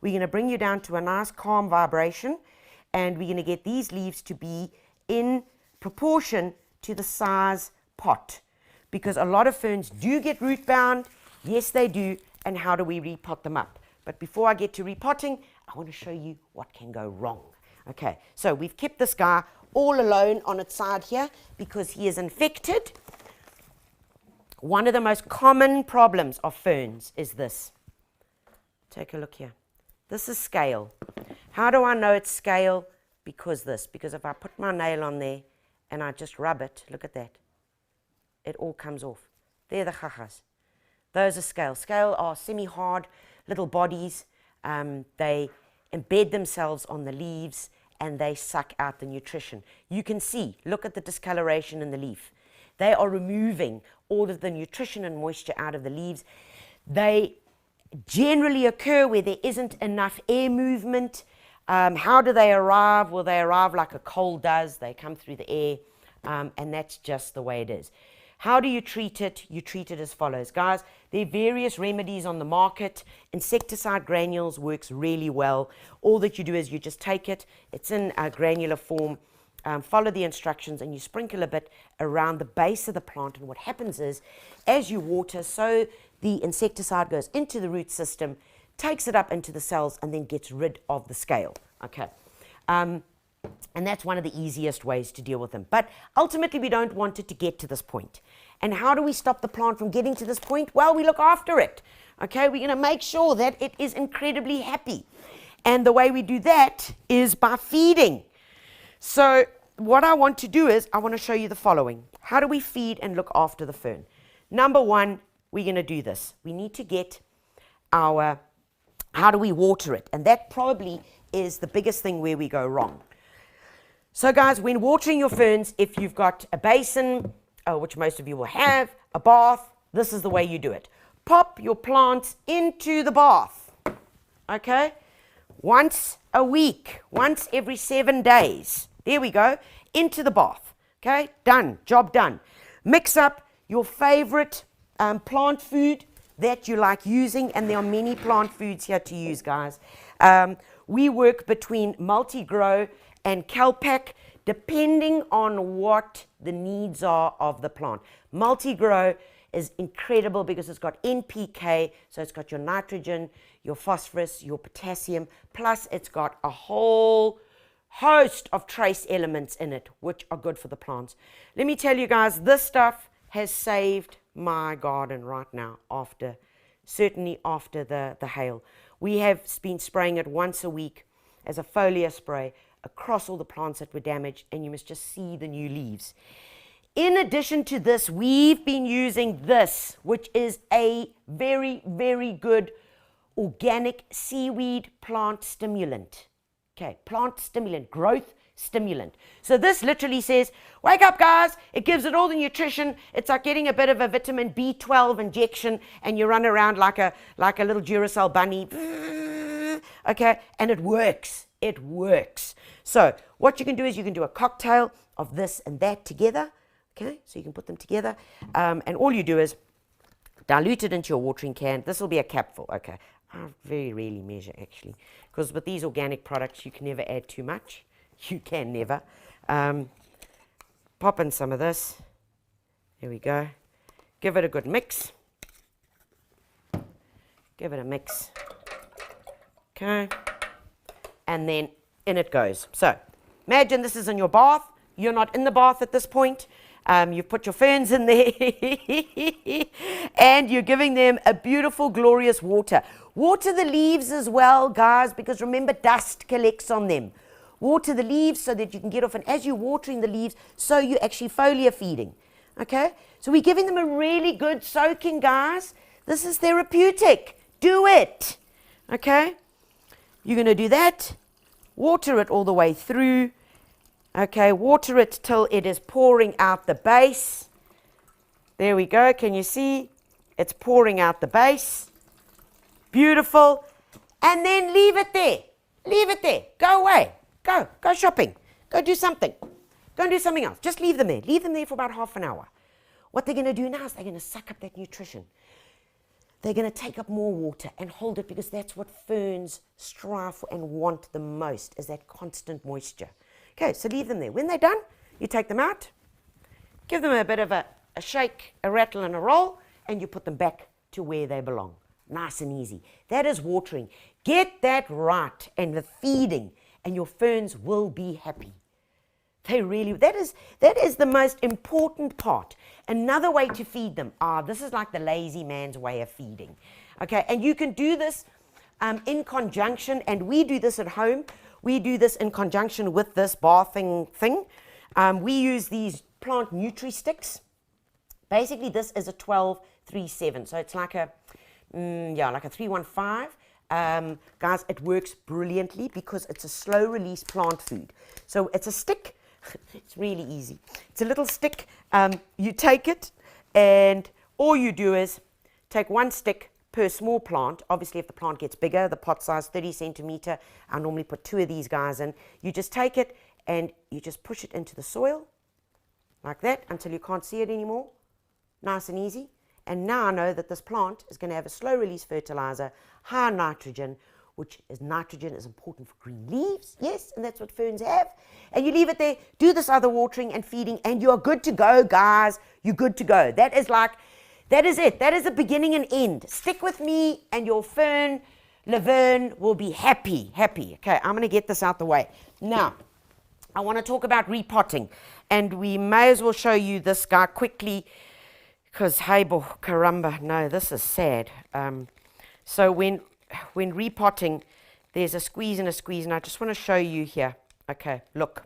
We're going to bring you down to a nice calm vibration, and we're going to get these leaves to be in proportion to the size pot, because a lot of ferns do get root bound. Yes, they do. And how do we repot them up? But before I get to repotting, I want to show you what can go wrong. Okay, so we've kept this guy all alone on its side here because he is infected. One of the most common problems of ferns is this. Take a look here. This is scale. How do I know it's scale? Because if I put my nail on there and I just rub it, look at that. It all comes off. They're the chachas. Those are scale. Scale are semi-hard little bodies. They embed themselves on the leaves and they suck out the nutrition. You can see, look at the discoloration in the leaf. They are removing all of the nutrition and moisture out of the leaves. They generally occur where there isn't enough air movement. How do they arrive? Well, they arrive like a cold does. They come through the air, and that's just the way it is. How do you treat it? You treat it as follows. Guys, there are various remedies on the market. Insecticide granules works really well. All that you do is you just take it. It's in a granular form. Follow the instructions, and you sprinkle a bit around the base of the plant. And what happens is, as you water, so the insecticide goes into the root system, takes it up into the cells, and then gets rid of the scale. Okay. And that's one of the easiest ways to deal with them. But ultimately, we don't want it to get to this point. And how do we stop the plant from getting to this point? Well, we look after it. Okay, we're going to make sure that it is incredibly happy. And the way we do that is by feeding. So what I want to do is I want to show you the following. How do we feed and look after the fern? Number one, we're going to do this. We need to get how do we water it? And that probably is the biggest thing where we go wrong. So guys, when watering your ferns, if you've got a basin, which most of you will have, a bath, this is the way you do it. Pop your plants into the bath, okay? Once a week, once every 7 days. There we go, into the bath, okay? Done, job done. Mix up your favorite plant food that you like using, and there are many plant foods here to use, guys. We work between Multi-Grow and Calpac, depending on what the needs are of the plant. Multi-Grow is incredible because it's got NPK, so it's got your nitrogen, your phosphorus, your potassium, plus it's got a whole host of trace elements in it, which are good for the plants. Let me tell you guys, this stuff has saved my garden right now, certainly after the hail. We have been spraying it once a week as a foliar spray across all the plants that were damaged, and you must just see the new leaves. In addition to this, we've been using this, which is a very, very good organic seaweed plant stimulant. Okay, plant stimulant, growth stimulant. So this literally says, wake up guys, it gives it all the nutrition. It's like getting a bit of a vitamin B12 injection, and you run around like a little Duracell bunny. Okay, and it works. It works. So what you can do is you can do a cocktail of this and that together. Okay, so you can put them together, and all you do is dilute it into your watering can. This will be a capful. Okay, I very rarely measure actually, because with these organic products you can never add too much. You can never. Pop in some of this. There we go. Give it a good mix. Give it a mix. Okay. And then in it goes. So imagine this is in your bath. You're not in the bath at this point. You've put your ferns in there and you're giving them a beautiful, glorious water. Water the leaves as well, guys, because remember, dust collects on them. Water the leaves so that you can get off, and as you're watering the leaves, so you're actually foliar feeding. Okay? So we're giving them a really good soaking, guys. This is therapeutic. Do it. Okay? You're going to do that. Water it all the way through. Okay, water it till it is pouring out the base. There we go. Can you see? It's pouring out the base. Beautiful. And then leave it there. Leave it there. Go away. Go shopping. Go do something. Go and do something else. Just leave them there. Leave them there for about half an hour. What they're going to do now is they're going to suck up that nutrition. They're going to take up more water and hold it, because that's what ferns strive for and want the most, is that constant moisture. Okay, so leave them there. When they're done, you take them out, give them a bit of a shake, a rattle and a roll, and you put them back to where they belong. Nice and easy. That is watering. Get that right, and the feeding, and your ferns will be happy. They really, that is the most important part. Another way to feed them, this is like the lazy man's way of feeding. Okay, and you can do this in conjunction, and we do this at home. We do this in conjunction with this bathing thing. We use these plant Nutri sticks. Basically, this is a 12-3-7, so it's like a 3-1-5. Guys, it works brilliantly because it's a slow release plant food. So it's a stick. It's really easy. It's a little stick. You take it, and all you do is take one stick per small plant. Obviously, if the plant gets bigger, the pot size 30 centimeter, I normally put 2 of these guys in. You just take it and you just push it into the soil like that until you can't see it anymore. Nice and easy. And now I know that this plant is going to have a slow release fertilizer, high nitrogen, which is nitrogen is important for green leaves. Yes, and that's what ferns have. And you leave it there, do this other watering and feeding, and you're good to go, guys. You're good to go. That is it. That is the beginning and end. Stick with me, and your fern, Laverne, will be happy. Okay, I'm going to get this out the way. Now, I want to talk about repotting, and we may as well show you this guy quickly, because, hey, boy, caramba, no, this is sad. So when repotting, there's a squeeze, and I just want to show you here. Okay, look.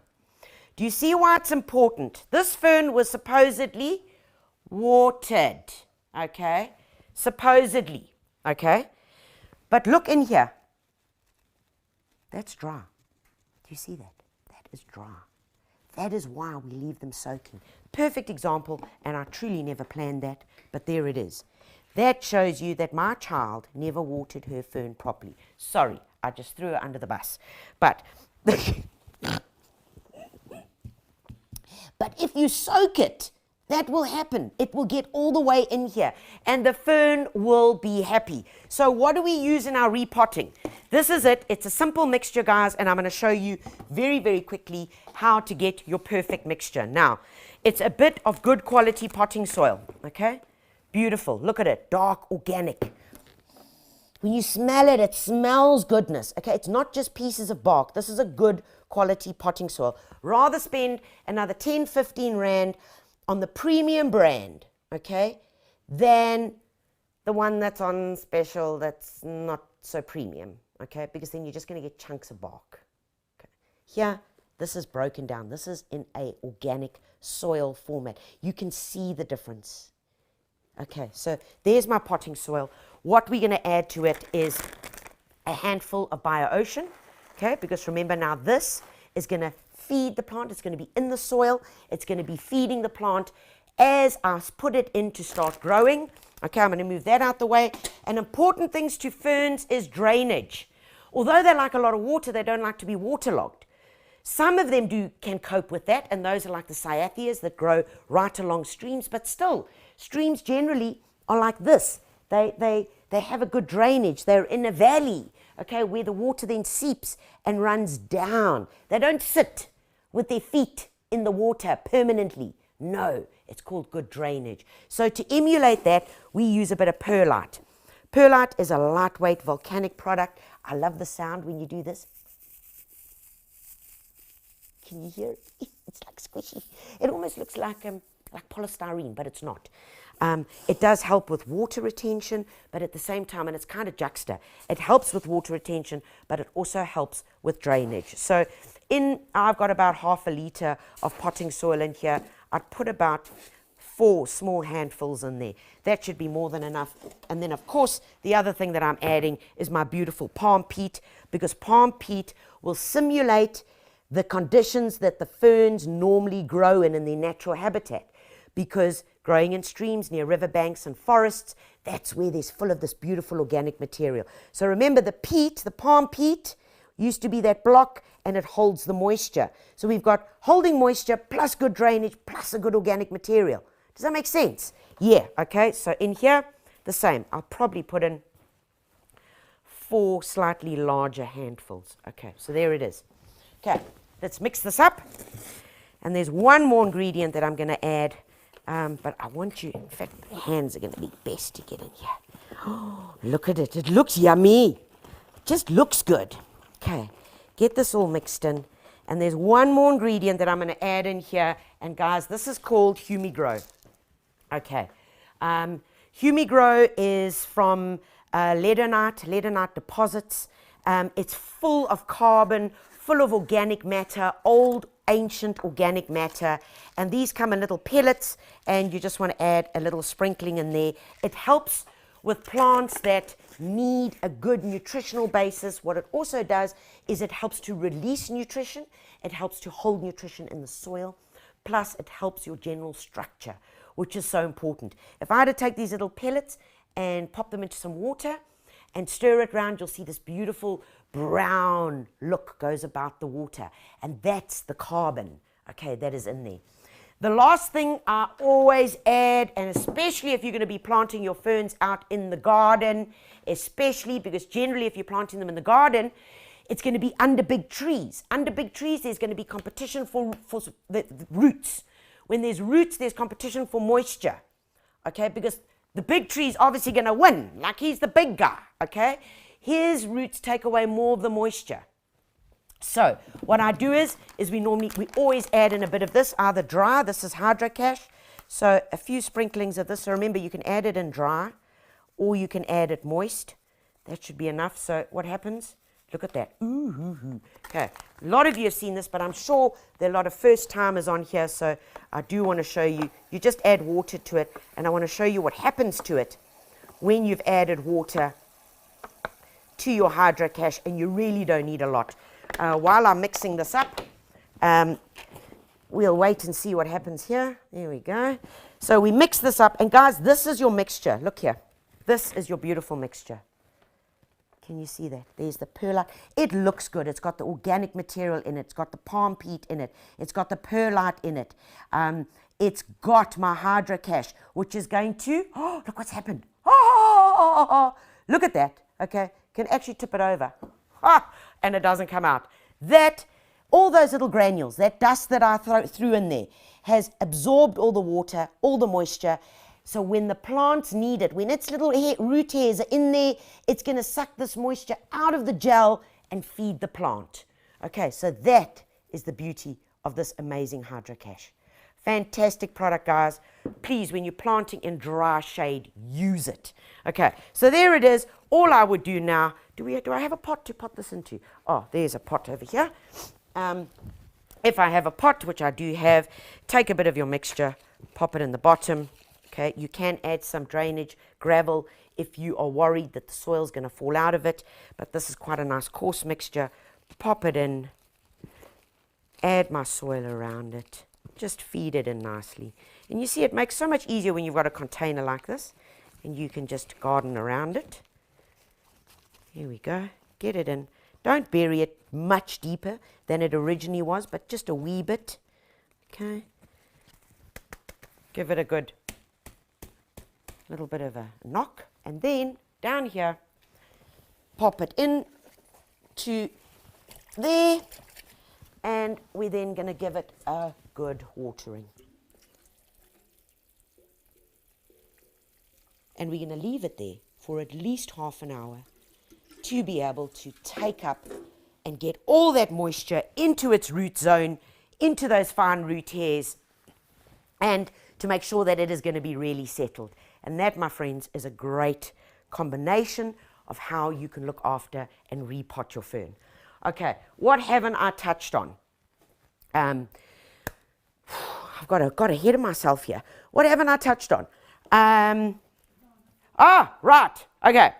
Do you see why it's important? This fern was supposedly watered, okay? Supposedly, okay? But look in here. That's dry. Do you see that? That is dry. That is why we leave them soaking. Perfect example, and I truly never planned that, but there it is. That shows you that my child never watered her fern properly. Sorry, I just threw her under the bus. But if you soak it, that will happen. It will get all the way in here, and the fern will be happy. So what do we use in our repotting? This is it. It's a simple mixture, guys, and I'm going to show you very, very quickly how to get your perfect mixture. Now, it's a bit of good quality potting soil, okay? Beautiful. Look at it. Dark, organic. When you smell it, it smells goodness. Okay, it's not just pieces of bark. This is a good quality potting soil. Rather spend another 10, 15 rand on the premium brand, okay, than the one that's on special that's not so premium, okay, because then you're just going to get chunks of bark. Okay. Here, this is broken down. This is in a organic soil format. You can see the difference. Okay, so there's my potting soil. What we're going to add to it is a handful of BioOcean, okay, because remember now this is going to feed the plant. It's going to be in the soil. It's going to be feeding the plant as I put it in to start growing. Okay, I'm going to move that out the way. And important things to ferns is drainage. Although they like a lot of water, they don't like to be waterlogged. Some of them can cope with that, and those are like the Cyatheas that grow right along streams, but still, streams generally are like this. They have a good drainage. They're in a valley, okay, where the water then seeps and runs down. They don't sit with their feet in the water permanently. No, it's called good drainage. So to emulate that, we use a bit of perlite. Perlite is a lightweight volcanic product. I love the sound when you do this. Can you hear it? It's like squishy. It almost looks like polystyrene, but it's not. It does help with water retention, but at the same time, and it's kind of juxta, it helps with water retention, but it also helps with drainage. So I've got about half a litre of potting soil in here. I'd put about 4 small handfuls in there. That should be more than enough. And then, of course, the other thing that I'm adding is my beautiful palm peat, because palm peat will simulate the conditions that the ferns normally grow in their natural habitat. Because growing in streams near riverbanks and forests, that's where there's full of this beautiful organic material. So remember, the peat, the palm peat, used to be that block, and it holds the moisture. So we've got holding moisture plus good drainage plus a good organic material. Does that make sense? Yeah, okay, so in here, the same. I'll probably put in 4 slightly larger handfuls. Okay, so there it is. Okay, let's mix this up. And there's one more ingredient that I'm going to add, but I want you, in fact, my hands are going to be best to get in here. Oh, look at it. It looks yummy. It just looks good. Okay, get this all mixed in. And there's one more ingredient that I'm going to add in here. And guys, this is called Humi Grow. Okay, Humi Grow is from leadenite deposits. It's full of carbon, full of organic matter, old, ancient organic matter. And these come in little pellets, and you just want to add a little sprinkling in there. It helps with plants that need a good nutritional basis. What it also does is it helps to release nutrition. It helps to hold nutrition in the soil. Plus, it helps your general structure, which is so important. If I had to take these little pellets and pop them into some water and stir it around, you'll see this beautiful brown look goes about the water. And that's the carbon, okay, that is in there. The last thing I always add, and especially if you're going to be planting your ferns out in the garden, especially because generally if you're planting them in the garden, it's going to be under big trees. Under big trees, there's going to be competition for the roots. When there's roots, there's competition for moisture, okay? Because the big tree's obviously going to win, like he's the big guy, okay? His roots take away more of the moisture. So what I do is we always add in a bit of this, either dry, this is hydrocash, so a few sprinklings of this. So remember, you can add it in dry, or you can add it moist. That should be enough. So what happens? Look at that. Ooh. Okay, a lot of you have seen this, but I'm sure there are a lot of first timers on here, so I do want to show you. You just add water to it, and I want to show you what happens to it when you've added water to your hydrocash, and you really don't need a lot. While I'm mixing this up, we'll wait and see what happens here. There we go. So we mix this up, and guys, this is your mixture. Look here. This is your beautiful mixture. Can you see that? There's the perlite. It looks good. It's got the organic material in it. It's got the palm peat in it. It's got the perlite in it. It's got my hydrocash, which is going to, oh, look what's happened. Oh, look at that. Okay, can actually tip it over. And it doesn't come out. That, all those little granules, that dust that I threw in there, has absorbed all the water, all the moisture. So when the plants need it, when its little root hairs are in there, it's going to suck this moisture out of the gel and feed the plant. Okay, so that is the beauty of this amazing hydrocash. Fantastic product, guys. Please, when you're planting in dry shade, use it. Okay, so there it is. All I would do now, do I have a pot to pot this into? Oh, there's a pot over here. If I have a pot, which I do have, take a bit of your mixture, pop it in the bottom. Okay, you can add some drainage, gravel, if you are worried that the soil's going to fall out of it. But this is quite a nice coarse mixture. Pop it in, add my soil around it, just feed it in nicely. And you see, it makes so much easier when you've got a container like this, and you can just garden around it. Here we go, get it in. Don't bury it much deeper than it originally was, but just a wee bit. Okay, give it a good little bit of a knock, and then down here, pop it in to there, and we're then going to give it a good watering. And we're going to leave it there for at least half an hour to be able to take up and get all that moisture into its root zone, into those fine root hairs, and to make sure that it is going to be really settled. And that, my friends, is a great combination of how you can look after and repot your fern. Okay, what haven't I touched on? I've I've got ahead of myself here. What haven't I touched on? Right. Okay.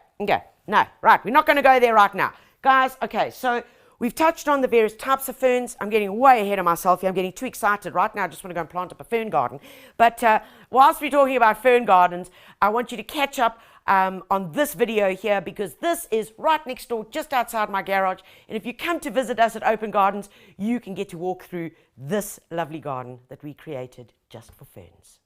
No, right. We're not going to go there right now. Guys, okay, so we've touched on the various types of ferns. I'm getting way ahead of myself here. I'm getting too excited right now. I just want to go and plant up a fern garden. But whilst we're talking about fern gardens, I want you to catch up on this video here, because this is right next door, just outside my garage. And if you come to visit us at Open Gardens, you can get to walk through this lovely garden that we created just for ferns.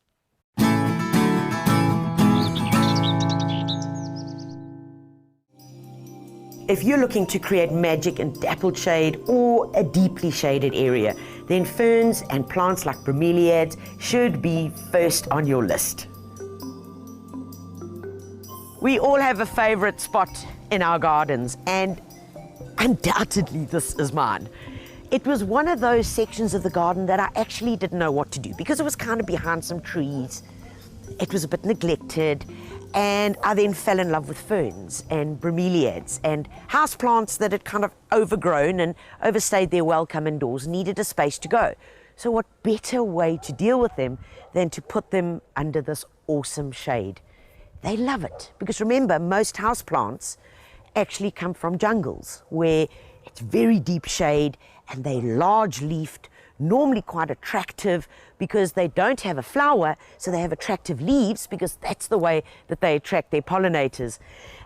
If you're looking to create magic in dappled shade or a deeply shaded area, then ferns and plants like bromeliads should be first on your list. We all have a favorite spot in our gardens, and undoubtedly this is mine. It was one of those sections of the garden that I actually didn't know what to do, because it was kind of behind some trees. It was a bit neglected, and I then fell in love with ferns and bromeliads and houseplants that had kind of overgrown and overstayed their welcome indoors, needed a space to go. So what better way to deal with them than to put them under this awesome shade? They love it, because remember, most houseplants actually come from jungles where it's very deep shade and they're large leafed, normally quite attractive because they don't have a flower, so they have attractive leaves, because that's the way that they attract their pollinators.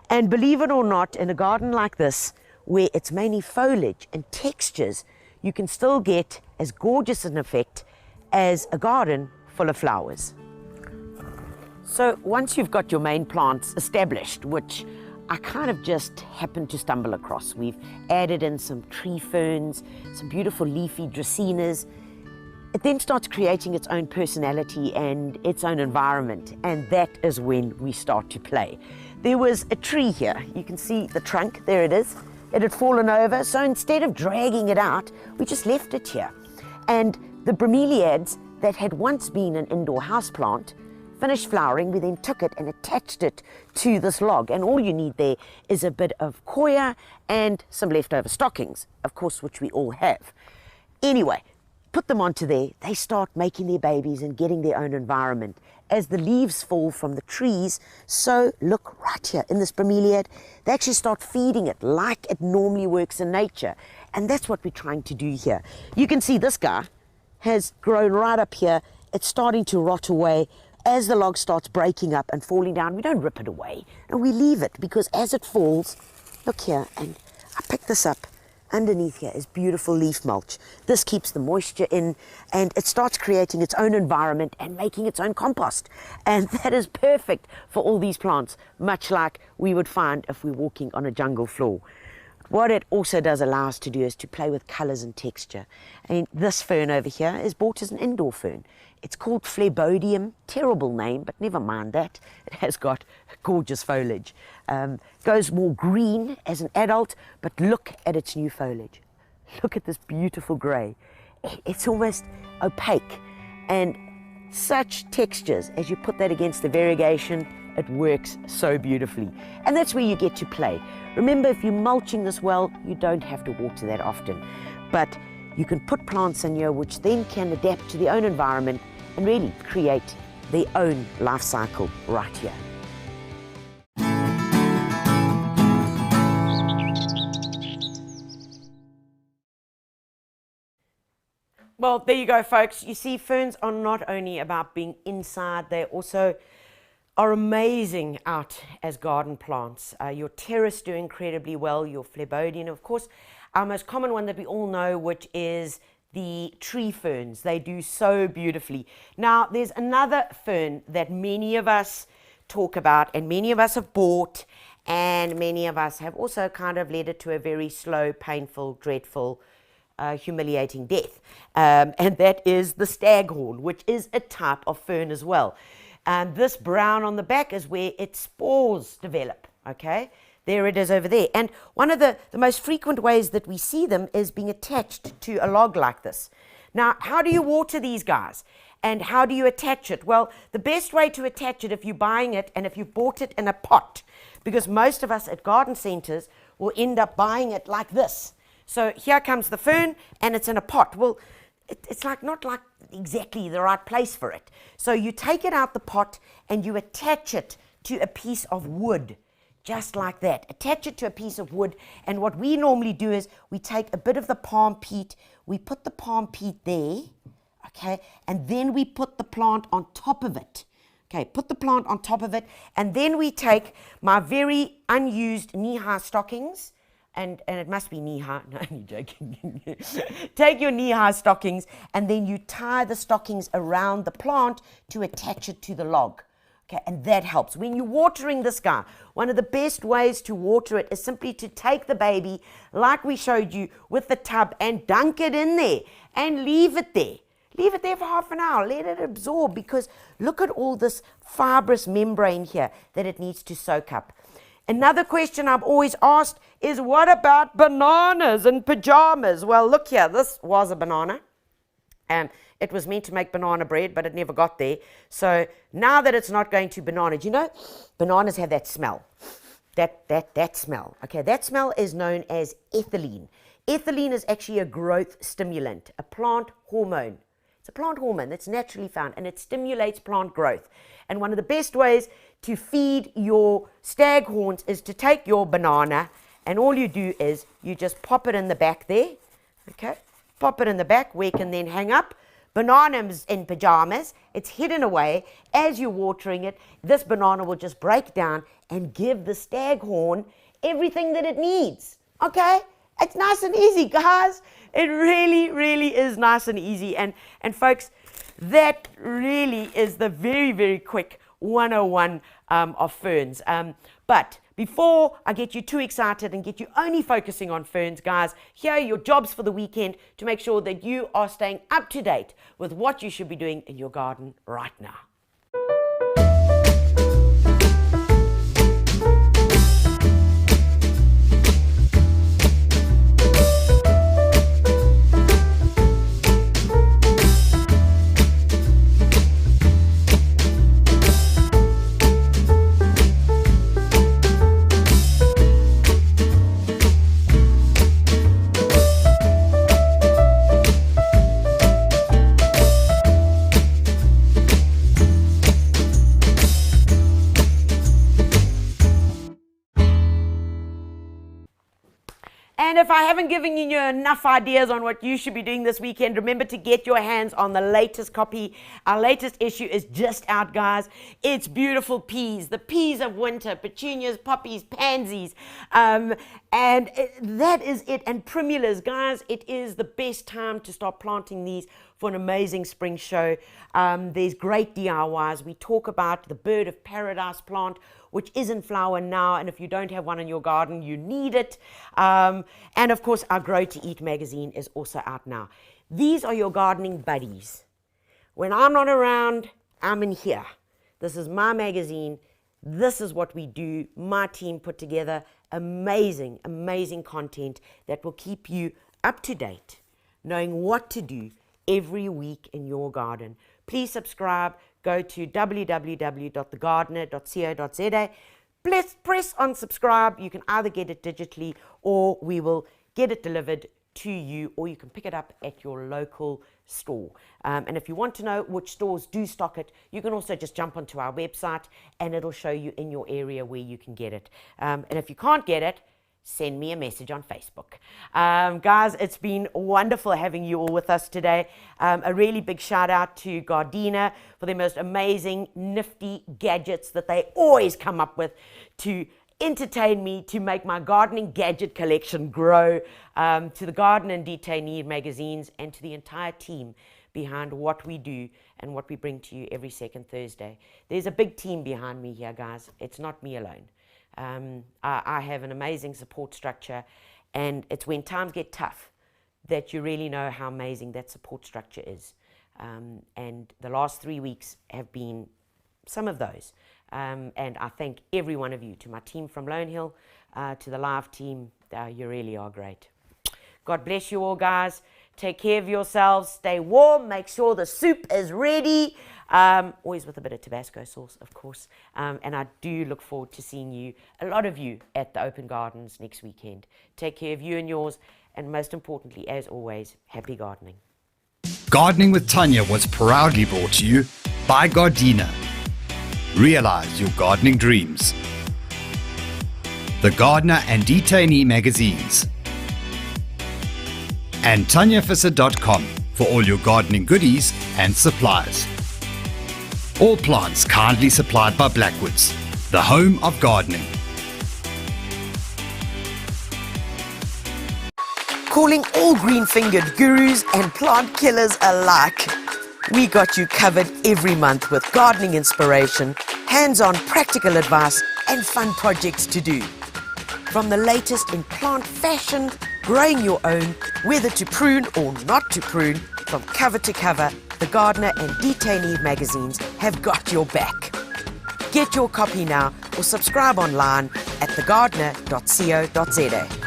And believe it or not, in a garden like this, where it's mainly foliage and textures, you can still get as gorgeous an effect as a garden full of flowers. So once you've got your main plants established, which I kind of just happened to stumble across, we've added in some tree ferns, some beautiful leafy dracaenas. It then starts creating its own personality and its own environment, and that is when we start to play. There was a tree here. You can see the trunk, there it is. It had fallen over, so instead of dragging it out, we just left it here. And the bromeliads that had once been an indoor houseplant finished flowering. We then took it and attached it to this log, and all you need there is a bit of coir and some leftover stockings, of course, which we all have. Anyway, put them onto there, they start making their babies and getting their own environment. As the leaves fall from the trees, so look right here in this bromeliad, they actually start feeding it like it normally works in nature. And that's what we're trying to do here. You can see this guy has grown right up here. It's starting to rot away. As the log starts breaking up and falling down, we don't rip it away, and we leave it, because as it falls, look here, and I picked this up. Underneath here is beautiful leaf mulch. This keeps the moisture in, and it starts creating its own environment and making its own compost. And that is perfect for all these plants, much like we would find if we're walking on a jungle floor. What it also does allow us to do is to play with colors and texture. And this fern over here is bought as an indoor fern. It's called Phlebodium, terrible name, but never mind that. It has got gorgeous foliage. Goes more green as an adult, but look at its new foliage. Look at this beautiful grey. It's almost opaque, and such textures. As you put that against the variegation, it works so beautifully. And that's where you get to play. Remember, if you're mulching this well, you don't have to water that often. But you can put plants in here which then can adapt to their own environment and really create their own life cycle right here. Well, there you go, folks. You see, ferns are not only about being inside, they also are amazing out as garden plants. Your terrace do incredibly well, your Phlebodium, of course. Our most common one that we all know, which is the tree ferns. They do so beautifully. Now, there's another fern that many of us talk about, and many of us have bought, and many of us have also kind of led it to a very slow, painful, dreadful, humiliating death. And that is the Staghorn, which is a type of fern as well. This brown on the back is where its spores develop, okay? There it is over there. And one of the most frequent ways that we see them is being attached to a log like this. Now, how do you water these guys? And how do you attach it? Well, the best way to attach it, if you're buying it and if you bought it in a pot, because most of us at garden centers will end up buying it like this. So here comes the fern and it's in a pot. Well, it's like not like exactly the right place for it. So you take it out the pot and you attach it to a piece of wood, just like that. Attach it to a piece of wood, and what we normally do is we take a bit of the palm peat, we put the palm peat there, okay, and then we put the plant on top of it. Okay, put the plant on top of it, and then we take my very unused knee-high stockings, and it must be knee-high, no, I'm joking. Take your knee-high stockings, and then you tie the stockings around the plant to attach it to the log. Okay, and that helps. When you're watering this guy, one of the best ways to water it is simply to take the baby, like we showed you, with the tub and dunk it in there and leave it there. Leave it there for half an hour. Let it absorb, because look at all this fibrous membrane here that it needs to soak up. Another question I'm always asked is, what about bananas and pajamas? Well, look here. This was a banana. It was meant to make banana bread, but it never got there. So now that it's not going to bananas, you know, bananas have that smell. That smell. Okay, that smell is known as ethylene. Ethylene is actually a growth stimulant, a plant hormone. It's a plant hormone that's naturally found, and it stimulates plant growth. And one of the best ways to feed your staghorns is to take your banana, and all you do is you just pop it in the back there. Okay, pop it in the back where it can then hang up. Bananas in pajamas, it's hidden away. As you're watering it, this banana will just break down and give the staghorn everything that it needs. Okay? It's nice and easy, guys. It really, really is nice and easy. And folks, that really is the very, very quick 101 of ferns. But before I get you too excited and get you only focusing on ferns, guys, here are your jobs for the weekend to make sure that you are staying up to date with what you should be doing in your garden right now. And if I haven't given you enough ideas on what you should be doing this weekend, remember to get your hands on the latest copy. Our latest issue is just out, guys. It's beautiful peas, the peas of winter, petunias, poppies, pansies, that is it. And primulas, guys, it is the best time to start planting these for an amazing spring show. There's great DIYs. We talk about the bird of paradise plant, which is in flower now, and if you don't have one in your garden, you need it. And of course, our Grow to Eat magazine is also out now. These are your gardening buddies. When I'm not around, I'm in here. This is my magazine. This is what we do. My team put together amazing, amazing content that will keep you up to date, knowing what to do every week in your garden. Please subscribe. Go to www.thegardena.co.za. Press on subscribe. You can either get it digitally or we will get it delivered to you, or you can pick it up at your local store. And if you want to know which stores do stock it, you can also just jump onto our website and it'll show you in your area where you can get it. And if you can't get it, send me a message on Facebook. Guys, it's been wonderful having you all with us today. A really big shout out to Gardena for the most amazing, nifty gadgets that they always come up with to entertain me, to make my gardening gadget collection grow, to the Garden and Detainee magazines, and to the entire team behind what we do and what we bring to you every second Thursday. There's a big team behind me here, guys. It's not me alone. I have an amazing support structure, and it's when times get tough that you really know how amazing that support structure is. And the last 3 weeks have been some of those. And I thank every one of you, to my team from Lone Hill, to the live team. You really are great. God bless you all, guys. Take care of yourselves. Stay warm. Make sure the soup is ready. Always with a bit of Tabasco sauce, of course. And I do look forward to seeing you, a lot of you, at the Open Gardens next weekend. Take care of you and yours. And most importantly, as always, happy gardening. Gardening with Tanya was proudly brought to you by Gardena. Realize your gardening dreams. The Gardener and Detainee magazines. And TanyaVisser.com for all your gardening goodies and supplies. All plants kindly supplied by Blackwoods, the home of gardening. Calling all green-fingered gurus and plant killers alike. We got you covered every month with gardening inspiration, hands-on practical advice and fun projects to do. From the latest in plant fashion, growing your own, whether to prune or not to prune, from cover to cover, the Gardena and Detainee magazines have got your back. Get your copy now or subscribe online at thegardena.co.za.